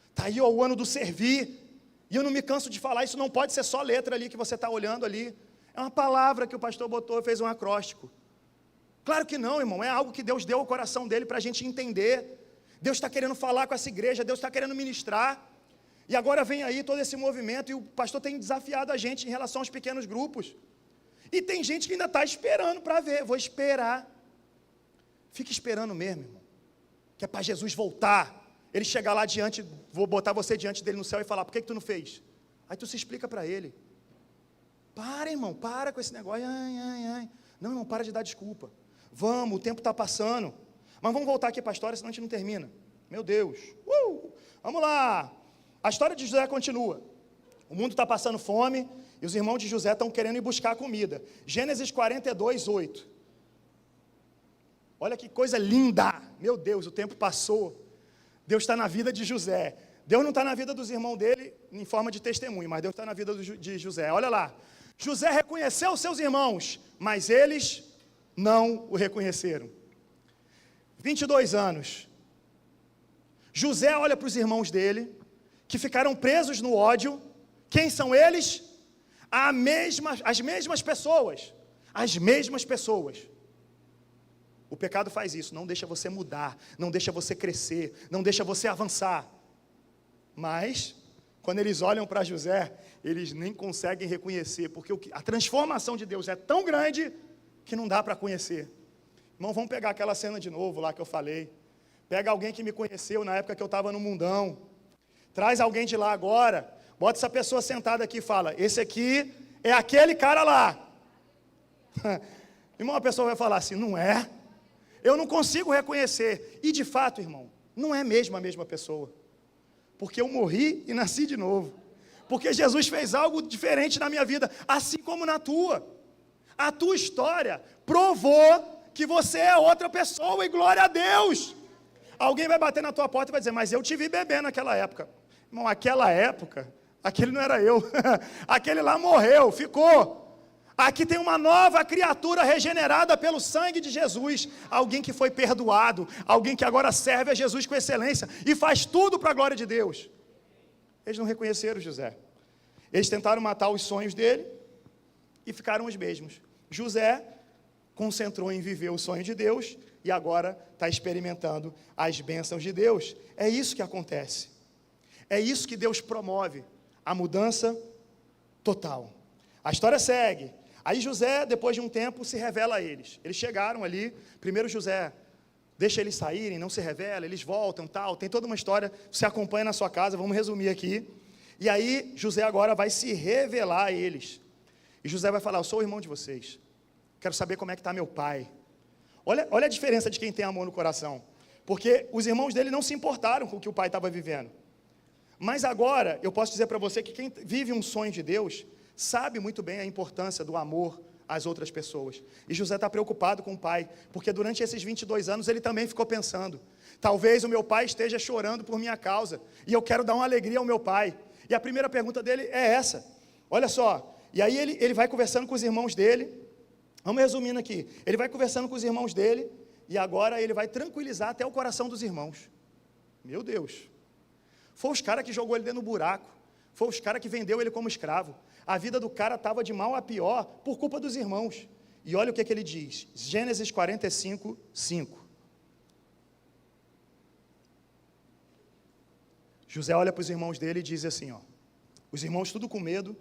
Está aí o ano do servir. E eu não me canso de falar, isso não pode ser só letra ali que você está olhando ali. É uma palavra que o pastor botou e fez um acróstico. Claro que não, irmão, é algo que Deus deu ao coração dele para a gente entender. Deus está querendo falar com essa igreja, Deus está querendo ministrar. E agora vem aí todo esse movimento e o pastor tem desafiado a gente em relação aos pequenos grupos. E tem gente que ainda está esperando para ver, vou esperar. Fica esperando mesmo, irmão, que é para Jesus voltar. Ele chegar lá diante, vou botar você diante dele no céu e falar: por que tu não fez? Aí tu se explica para ele. Para, irmão, para com esse negócio. Não, irmão, para de dar desculpa. Vamos, o tempo está passando. Mas vamos voltar aqui para a história, senão a gente não termina. Meu Deus. Vamos lá. A história de José continua. O mundo está passando fome e os irmãos de José estão querendo ir buscar comida. Gênesis 42, 8. Olha que coisa linda. Meu Deus, o tempo passou. Deus está na vida de José. Deus não está na vida dos irmãos dele em forma de testemunho, mas Deus está na vida de José. Olha lá. José reconheceu os seus irmãos, mas eles não o reconheceram. 22 anos. José olha para os irmãos dele, que ficaram presos no ódio. Quem são eles? As mesmas pessoas. As mesmas pessoas. O pecado faz isso, não deixa você mudar, não deixa você crescer, não deixa você avançar. Mas, quando eles olham para José, eles nem conseguem reconhecer, porque a transformação de Deus é tão grande que não dá para conhecer. Irmão, vamos pegar aquela cena de novo lá que eu falei. Pega alguém que me conheceu na época que eu estava no mundão. Traz alguém de lá agora, bota essa pessoa sentada aqui e fala: esse aqui é aquele cara lá. Irmão, a pessoa vai falar assim: não é? Eu não consigo reconhecer. E de fato, irmão, não é mesmo a mesma pessoa. Porque eu morri e nasci de novo. Porque Jesus fez algo diferente na minha vida, assim como na tua. A tua história provou que você é outra pessoa, e glória a Deus. Alguém vai bater na tua porta e vai dizer: mas eu te vi bebendo naquela época. Irmão, aquela época, aquele não era eu. Aquele lá morreu, ficou. Aqui tem uma nova criatura regenerada pelo sangue de Jesus. Alguém que foi perdoado. Alguém que agora serve a Jesus com excelência e faz tudo para a glória de Deus. Eles não reconheceram José. Eles tentaram matar os sonhos dele e ficaram os mesmos. José concentrou em viver o sonho de Deus e agora está experimentando as bênçãos de Deus. É isso que acontece. É isso que Deus promove, a mudança total. A história segue. Aí José, depois de um tempo, se revela a eles. Eles chegaram ali, primeiro José deixa eles saírem, não se revela, eles voltam, tal. Tem toda uma história, você acompanha na sua casa, vamos resumir aqui. E aí José agora vai se revelar a eles. E José vai falar: eu sou o irmão de vocês. Quero saber como é que está meu pai. Olha a diferença de quem tem amor no coração. Porque os irmãos dele não se importaram com o que o pai estava vivendo. Mas agora, eu posso dizer para você que quem vive um sonho de Deus, sabe muito bem a importância do amor às outras pessoas. E José está preocupado com o pai, porque durante esses 22 anos ele também ficou pensando, talvez o meu pai esteja chorando por minha causa, e eu quero dar uma alegria ao meu pai. E a primeira pergunta dele é essa, olha só, e aí ele vai conversando com os irmãos dele, vamos resumindo aqui, ele vai conversando com os irmãos dele, e agora ele vai tranquilizar até o coração dos irmãos. Meu Deus, foi os caras que jogou ele dentro do buraco, foi os caras que vendeu ele como escravo, a vida do cara estava de mal a pior por culpa dos irmãos. E olha o que ele diz, Gênesis 45, 5. José olha para os irmãos dele e diz assim, ó, os irmãos tudo com medo,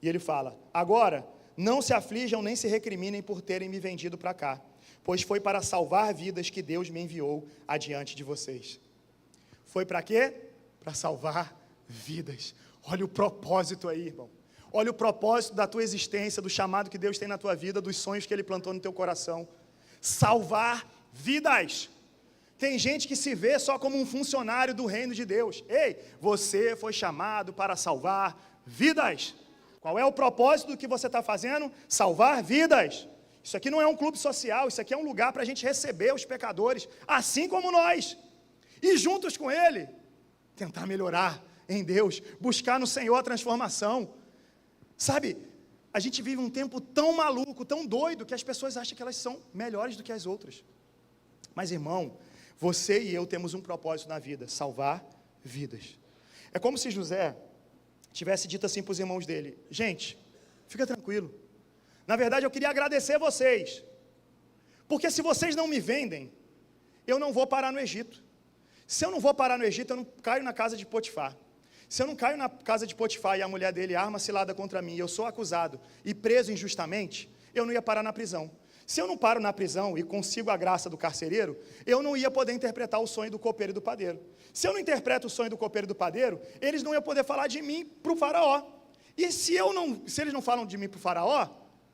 e ele fala, agora, não se aflijam nem se recriminem por terem me vendido para cá, pois foi para salvar vidas que Deus me enviou adiante de vocês. Foi para quê? Para salvar vidas. Olha o propósito aí, irmão. Olha o propósito da tua existência, do chamado que Deus tem na tua vida, dos sonhos que Ele plantou no teu coração. Salvar vidas. Tem gente que se vê só como um funcionário do reino de Deus. Ei, você foi chamado para salvar vidas. Qual é o propósito do que você está fazendo? Salvar vidas. Isso aqui não é um clube social, isso aqui é um lugar para a gente receber os pecadores, assim como nós. E juntos com Ele, tentar melhorar em Deus, buscar no Senhor a transformação. Sabe, a gente vive um tempo tão maluco, tão doido, que as pessoas acham que elas são melhores do que as outras. Mas, irmão, você e eu temos um propósito na vida, salvar vidas. É como se José tivesse dito assim para os irmãos dele, gente, fica tranquilo. Na verdade, eu queria agradecer vocês, porque se vocês não me vendem, eu não vou parar no Egito. Se eu não vou parar no Egito, eu não caio na casa de Potifar. Se eu não caio na casa de Potifar e a mulher dele arma cilada contra mim, e eu sou acusado e preso injustamente, eu não ia parar na prisão. Se eu não paro na prisão e consigo a graça do carcereiro, eu não ia poder interpretar o sonho do copeiro e do padeiro. Se eu não interpreto o sonho do copeiro e do padeiro, eles não iam poder falar de mim para o faraó. E se eles não falam de mim para o faraó,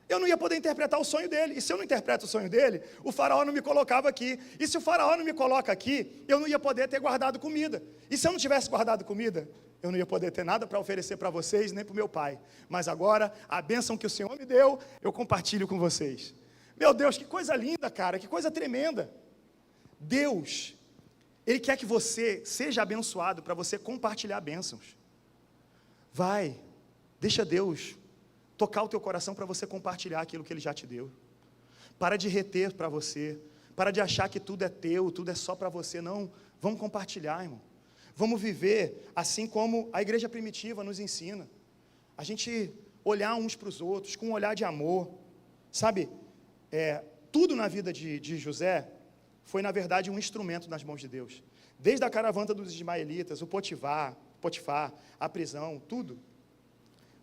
eu não ia poder interpretar o sonho dele. E se eu não interpreto o sonho dele, o faraó não me colocava aqui. E se o faraó não me coloca aqui, eu não ia poder ter guardado comida. E se eu não tivesse guardado comida, eu não ia poder ter nada para oferecer para vocês, nem para o meu pai. Mas agora, a bênção que o Senhor me deu, eu compartilho com vocês. Meu Deus, que coisa linda, cara, que coisa tremenda. Deus, Ele quer que você seja abençoado para você compartilhar bênçãos. Vai, deixa Deus tocar o teu coração para você compartilhar aquilo que Ele já te deu. Para de reter para você, para de achar que tudo é teu, tudo é só para você. Não, vamos compartilhar, irmão. Vamos viver assim como a igreja primitiva nos ensina. A gente olhar uns para os outros, com um olhar de amor. Sabe, tudo na vida de José foi, na verdade, um instrumento nas mãos de Deus. Desde a caravana dos ismaelitas, o Potifar, a prisão, tudo.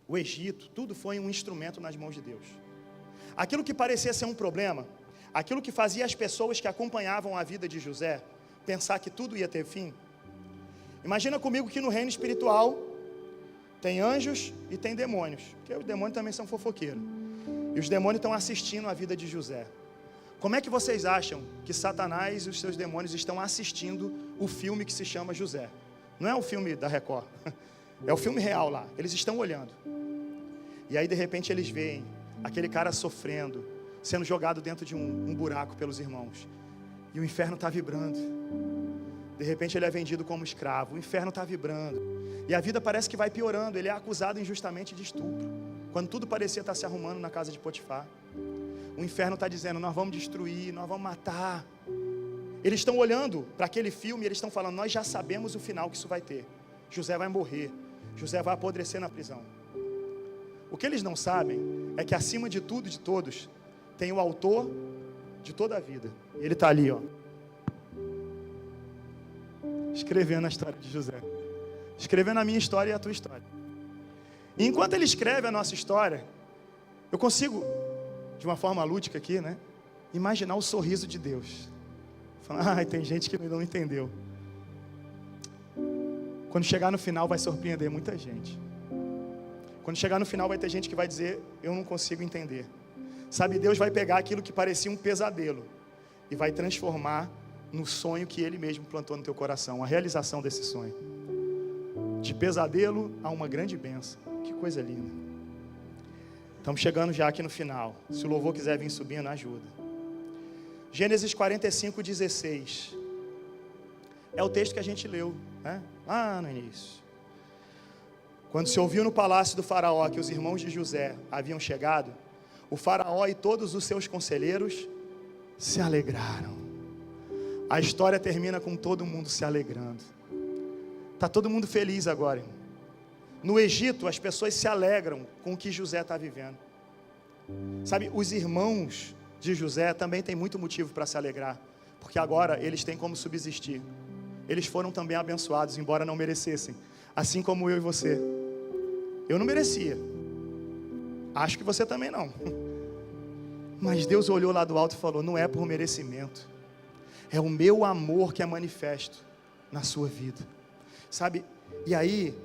O Egito, tudo foi um instrumento nas mãos de Deus. Aquilo que parecia ser um problema, aquilo que fazia as pessoas que acompanhavam a vida de José pensar que tudo ia ter fim. Imagina comigo que no reino espiritual tem anjos e tem demônios, porque os demônios também são fofoqueiros. E os demônios estão assistindo a vida de José. Como é que vocês acham que Satanás e os seus demônios estão assistindo o filme que se chama José? Não é o filme da Record, é o filme real lá. Eles estão olhando. E aí de repente eles veem aquele cara sofrendo, sendo jogado dentro de um buraco pelos irmãos. E o inferno está vibrando. De repente ele é vendido como escravo, o inferno está vibrando. E a vida parece que vai piorando, ele é acusado injustamente de estupro. Quando tudo parecia estar se arrumando na casa de Potifar. O inferno está dizendo, nós vamos destruir, nós vamos matar. Eles estão olhando para aquele filme e eles estão falando, nós já sabemos o final que isso vai ter. José vai morrer, José vai apodrecer na prisão. O que eles não sabem é que acima de tudo e de todos, tem o autor de toda a vida. Ele está ali, ó, escrevendo a história de José. Escrevendo a minha história e a tua história. E enquanto ele escreve a nossa história, eu consigo, de uma forma lúdica aqui, né, imaginar o sorriso de Deus. Falar, tem gente que não entendeu. Quando chegar no final vai surpreender muita gente. Quando chegar no final vai ter gente que vai dizer, eu não consigo entender. Sabe, Deus vai pegar aquilo que parecia um pesadelo e vai transformar no sonho que Ele mesmo plantou no teu coração, a realização desse sonho. De pesadelo a uma grande bênção. Que coisa linda. Estamos chegando já aqui no final. Se o louvor quiser vir subindo, ajuda. Gênesis 45:16. É o texto que a gente leu, né? Lá no início. Quando se ouviu no palácio do faraó que os irmãos de José haviam chegado, o faraó e todos os seus conselheiros se alegraram. A história termina com todo mundo se alegrando. Está todo mundo feliz agora, irmão. No Egito, as pessoas se alegram com o que José está vivendo. Sabe, os irmãos de José também têm muito motivo para se alegrar, porque agora eles têm como subsistir. Eles foram também abençoados, embora não merecessem, assim como eu e você. Eu não merecia. Acho que você também não. Mas Deus olhou lá do alto e falou: não é por merecimento, é o meu amor que é manifesto na sua vida. Sabe, e aí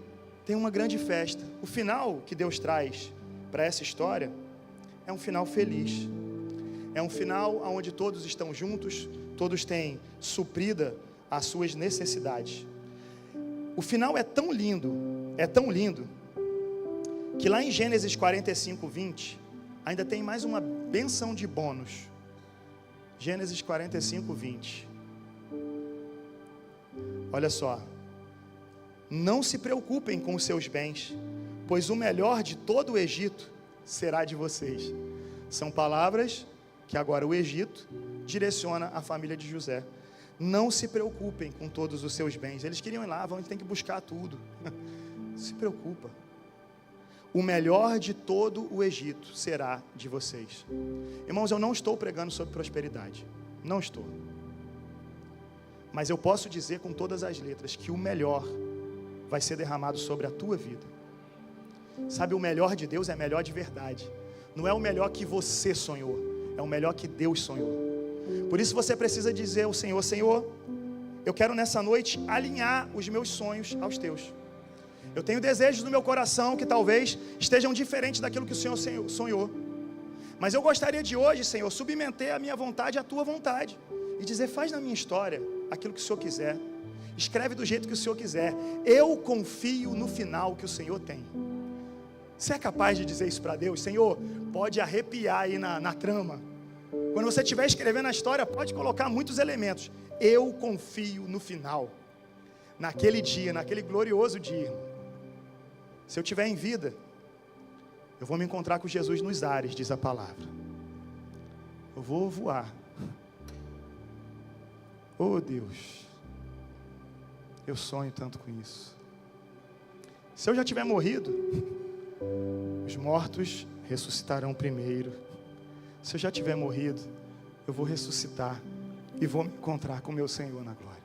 tem uma grande festa. O final que Deus traz para essa história é um final feliz. É um final onde todos estão juntos, todos têm suprida as suas necessidades. O final é tão lindo, que lá em Gênesis 45:20, ainda tem mais uma bênção de bônus. Gênesis 45:20. Olha só. Não se preocupem com os seus bens, pois o melhor de todo o Egito será de vocês. São palavras que agora o Egito direciona à família de José. Não se preocupem com todos os seus bens. Eles queriam ir lá, tem que buscar tudo. Não se preocupa. O melhor de todo o Egito será de vocês. Irmãos, eu não estou pregando sobre prosperidade. Não estou. Mas eu posso dizer com todas as letras que o melhor vai ser derramado sobre a tua vida. Sabe, o melhor de Deus é melhor de verdade. Não é o melhor que você sonhou, é o melhor que Deus sonhou. Por isso você precisa dizer ao Senhor: Senhor, eu quero nessa noite alinhar os meus sonhos aos teus. Eu tenho desejos no meu coração que talvez estejam diferentes daquilo que o Senhor sonhou. Mas eu gostaria de hoje, Senhor, submeter a minha vontade à tua vontade. E dizer: faz na minha história aquilo que o Senhor quiser. Escreve do jeito que o Senhor quiser. Eu confio no final que o Senhor tem. Você é capaz de dizer isso para Deus? Senhor, pode arrepiar aí na trama. Quando você estiver escrevendo a história, pode colocar muitos elementos. Eu confio no final. Naquele dia, naquele glorioso dia. Se eu estiver em vida, eu vou me encontrar com Jesus nos ares, diz a palavra. Eu vou voar. Oh Deus, eu sonho tanto com isso. Se eu já tiver morrido, os mortos ressuscitarão primeiro. Se eu já tiver morrido, eu vou ressuscitar e vou me encontrar com meu Senhor na glória.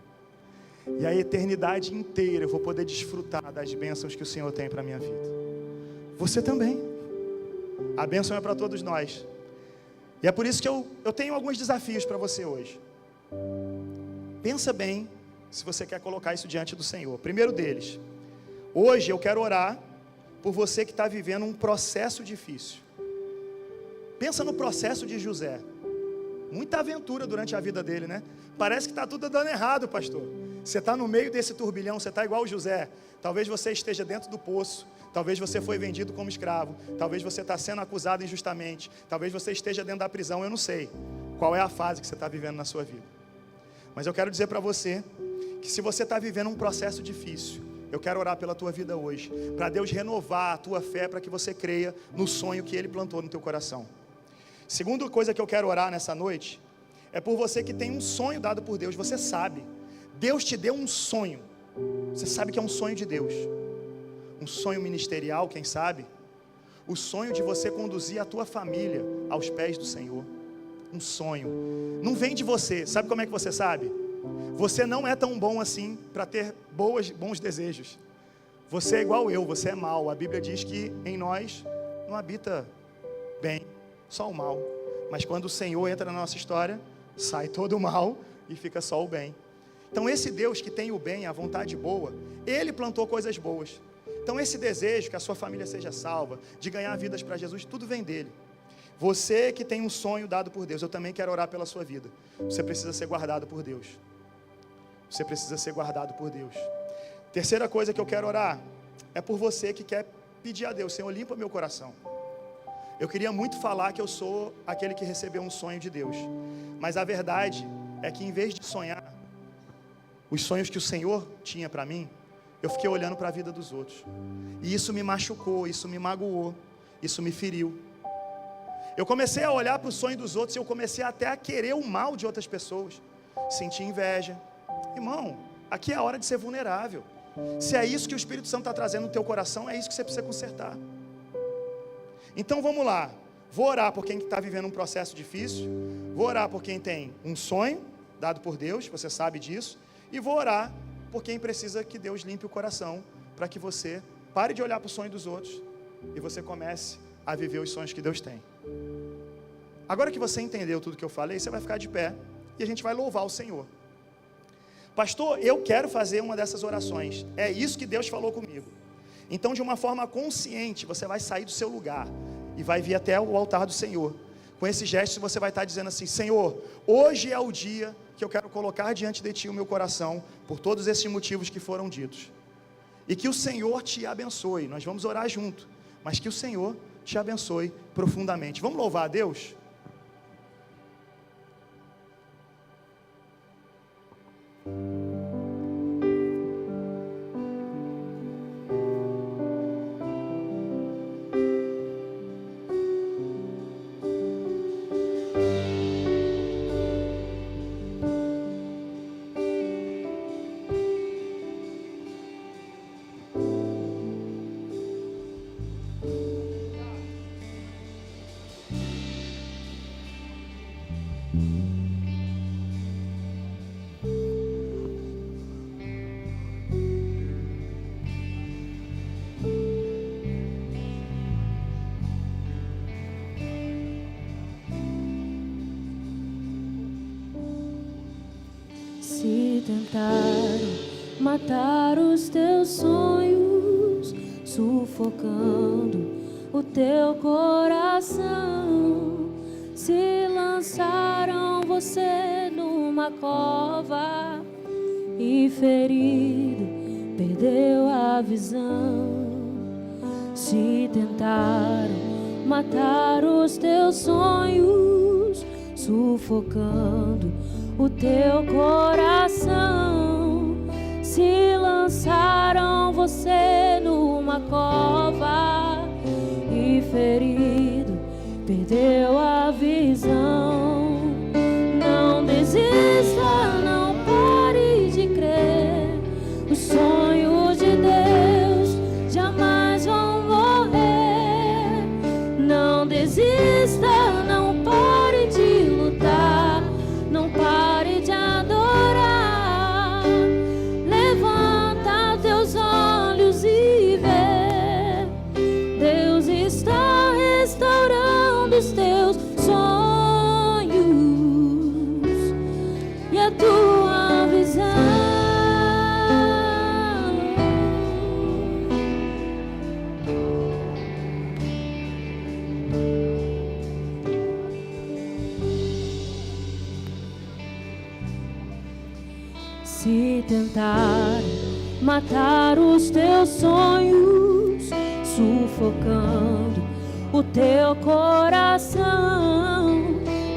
E a eternidade inteira eu vou poder desfrutar das bênçãos que o Senhor tem para a minha vida. Você também. A bênção é para todos nós. E é por isso que eu tenho alguns desafios para você hoje. Pensa bem se você quer colocar isso diante do Senhor. Primeiro deles, hoje eu quero orar por você que está vivendo um processo difícil. Pensa no processo de José. Muita aventura durante a vida dele, né? Parece que está tudo dando errado, pastor. Você está no meio desse turbilhão, você está igual o José. Talvez você esteja dentro do poço. Talvez você foi vendido como escravo. Talvez você está sendo acusado injustamente. Talvez você esteja dentro da prisão, eu não sei qual é a fase que você está vivendo na sua vida. Mas eu quero dizer para você que se você está vivendo um processo difícil, eu quero orar pela tua vida hoje, para Deus renovar a tua fé, para que você creia no sonho que Ele plantou no teu coração. Segunda coisa que eu quero orar nessa noite, é por você que tem um sonho dado por Deus. Você sabe, Deus te deu um sonho, você sabe que é um sonho de Deus, um sonho ministerial, quem sabe, o sonho de você conduzir a tua família aos pés do Senhor. Um sonho, não vem de você. Sabe como é que você sabe? Você não é tão bom assim para ter bons desejos. Você é igual eu, você é mau. A Bíblia diz que em nós não habita bem, só o mal. Mas quando o Senhor entra na nossa história, sai todo o mal e fica só o bem. Então esse Deus que tem o bem, a vontade boa, Ele plantou coisas boas. Então esse desejo que a sua família seja salva, de ganhar vidas para Jesus, tudo vem dEle. Você que tem um sonho dado por Deus, eu também quero orar pela sua vida. Você precisa ser guardado por Deus. Você precisa ser guardado por Deus. Terceira coisa que eu quero orar é por você que quer pedir a Deus: Senhor, limpa meu coração. Eu queria muito falar que eu sou aquele que recebeu um sonho de Deus, mas a verdade é que, em vez de sonhar os sonhos que o Senhor tinha para mim, eu fiquei olhando para a vida dos outros, e isso me machucou, isso me magoou, isso me feriu. Eu comecei a olhar para o sonho dos outros e eu comecei até a querer o mal de outras pessoas, sentir inveja. Irmão, aqui é a hora de ser vulnerável. Se é isso que o Espírito Santo está trazendo no teu coração, é isso que você precisa consertar. Então vamos lá, vou orar por quem está vivendo um processo difícil, vou orar por quem tem um sonho dado por Deus, você sabe disso, e vou orar por quem precisa que Deus limpe o coração, para que você pare de olhar para o sonho dos outros e você comece a viver os sonhos que Deus tem. Agora que você entendeu tudo que eu falei, você vai ficar de pé e a gente vai louvar o Senhor. Pastor, eu quero fazer uma dessas orações, é isso que Deus falou comigo. Então, de uma forma consciente, você vai sair do seu lugar e vai vir até o altar do Senhor. Com esse gesto você vai estar dizendo assim: Senhor, hoje é o dia que eu quero colocar diante de Ti o meu coração, por todos esses motivos que foram ditos. E que o Senhor te abençoe. Nós vamos orar junto, mas que o Senhor te abençoe profundamente. Vamos louvar a Deus? Se tentaram matar os teus sonhos, sufocando o teu coração, se lançaram você numa cova e ferido perdeu a visão. Se tentaram matar os teus sonhos, sufocando o teu coração, se lançaram você numa cova e ferido perdeu a visão. Não desista, não pare de crer, os sonhos de Deus jamais vão morrer. Não desista, não pare de lutar, não pare de adorar. Levanta teus olhos e vê, Deus está restaurando os teus sonhos e a tua visão. Se tentaram matar os teus sonhos, sufocando o teu coração,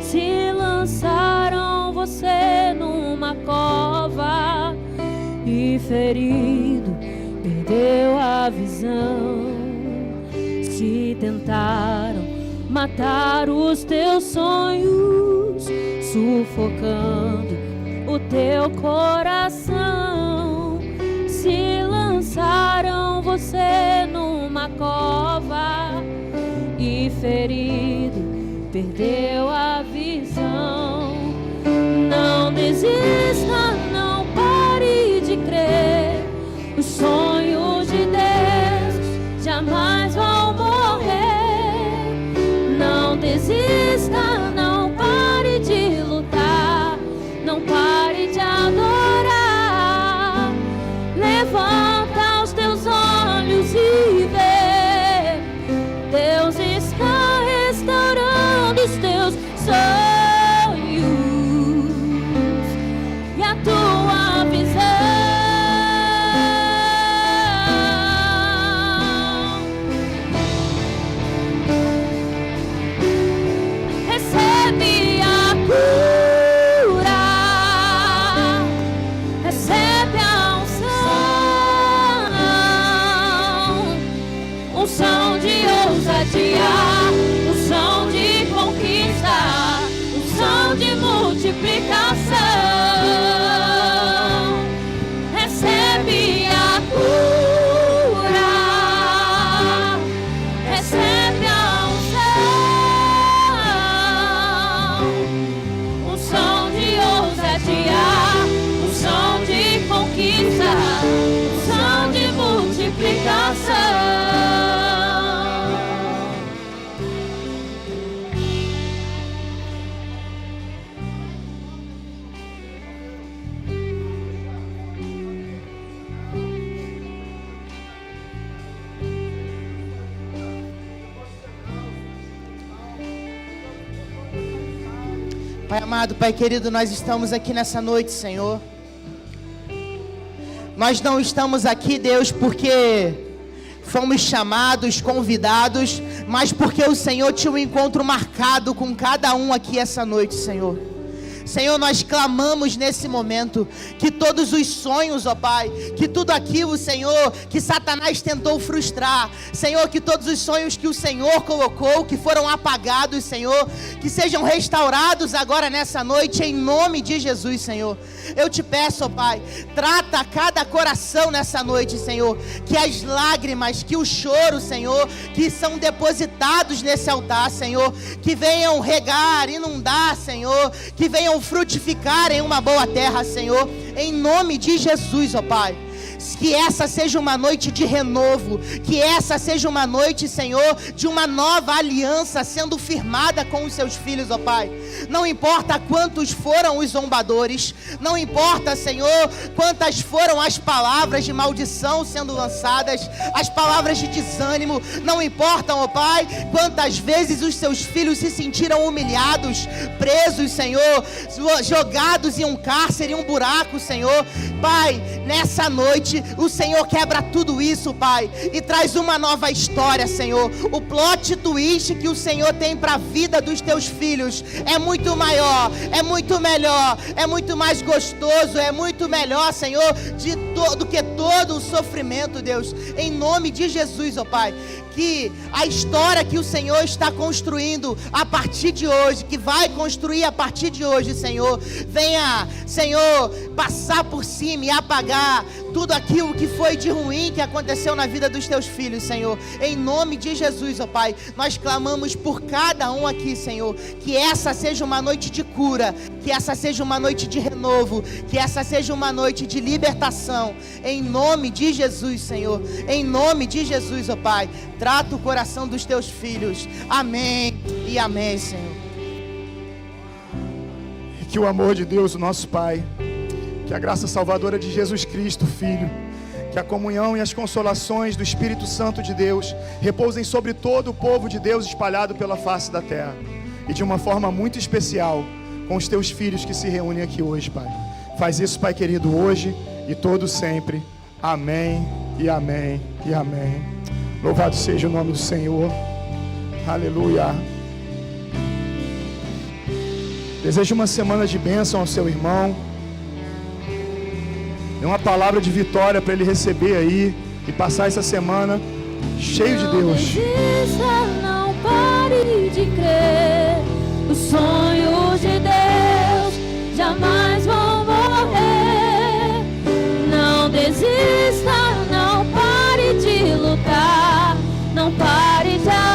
se lançaram você numa cova e ferido perdeu a visão. Se tentaram matar os teus sonhos, sufocando o teu coração, se lançaram você numa cova e ferido perdeu a visão. Não desista, não pare de crer, os sonhos de Deus jamais vão morrer. Não desista, não pare de lutar, não pare de adorar. Levanta os teus olhos e vê, Deus está restaurando os teus sonhos unção de ousadia, unção de conquista, unção de multiplicação. Recebe a cura, recebe a unção, unção de ousadia, unção de conquista, unção de multiplicação. Pai amado, Pai querido, nós estamos aqui nessa noite, Senhor. Nós não estamos aqui, Deus, porque fomos chamados, convidados, mas porque o Senhor tinha um encontro marcado com cada um aqui essa noite, Senhor. Senhor, nós clamamos nesse momento que todos os sonhos, ó Pai, que tudo aquilo, Senhor, que Satanás tentou frustrar, Senhor, que todos os sonhos que o Senhor colocou, que foram apagados, Senhor, que sejam restaurados agora nessa noite, em nome de Jesus, Senhor. Eu te peço, ó Pai, trata cada coração nessa noite, Senhor, que as lágrimas, que o choro, Senhor, que são depositados nesse altar, Senhor, que venham regar, inundar, Senhor, que venham frutificar em uma boa terra, Senhor, em nome de Jesus, ó Pai. Que essa seja uma noite de renovo, que essa seja uma noite, Senhor, de uma nova aliança sendo firmada com os seus filhos, ó Pai. Não importa quantos foram os zombadores, não importa, Senhor, quantas foram as palavras de maldição sendo lançadas, as palavras de desânimo, não importam, ó Pai, quantas vezes os seus filhos se sentiram humilhados, presos, Senhor, jogados em um cárcere, em um buraco, Senhor. Pai, nessa noite o Senhor quebra tudo isso, Pai, e traz uma nova história, Senhor. O plot twist que o Senhor tem para a vida dos teus filhos é muito maior, é muito melhor, é muito mais gostoso, é muito melhor, Senhor, do que todo o sofrimento, Deus, em nome de Jesus, ó Pai. Que a história que o Senhor está construindo a partir de hoje, que vai construir a partir de hoje, Senhor, venha, Senhor, passar por cima e apagar tudo aquilo que foi de ruim que aconteceu na vida dos teus filhos, Senhor, em nome de Jesus, ó Pai. Nós clamamos por cada um aqui, Senhor, que essa seja uma noite de cura, que essa seja uma noite de renovo, que essa seja uma noite de libertação, em nome de Jesus, Senhor, em nome de Jesus, ó Pai. Trata o coração dos teus filhos, amém e amém, Senhor. Que o amor de Deus, o nosso Pai, que a graça salvadora de Jesus Cristo, Filho, que a comunhão e as consolações do Espírito Santo de Deus repousem sobre todo o povo de Deus espalhado pela face da terra, e de uma forma muito especial com os teus filhos que se reúnem aqui hoje, Pai. Faz isso, Pai querido, hoje e todo sempre. Amém e amém e amém. Louvado seja o nome do Senhor. Aleluia. Desejo uma semana de bênção ao seu irmão. Dê uma palavra de vitória para ele receber aí e passar essa semana cheio de Deus. Não desista, não pare de crer. Os sonhos de Deus jamais vão morrer. Não desista, não pare de lutar, não pare de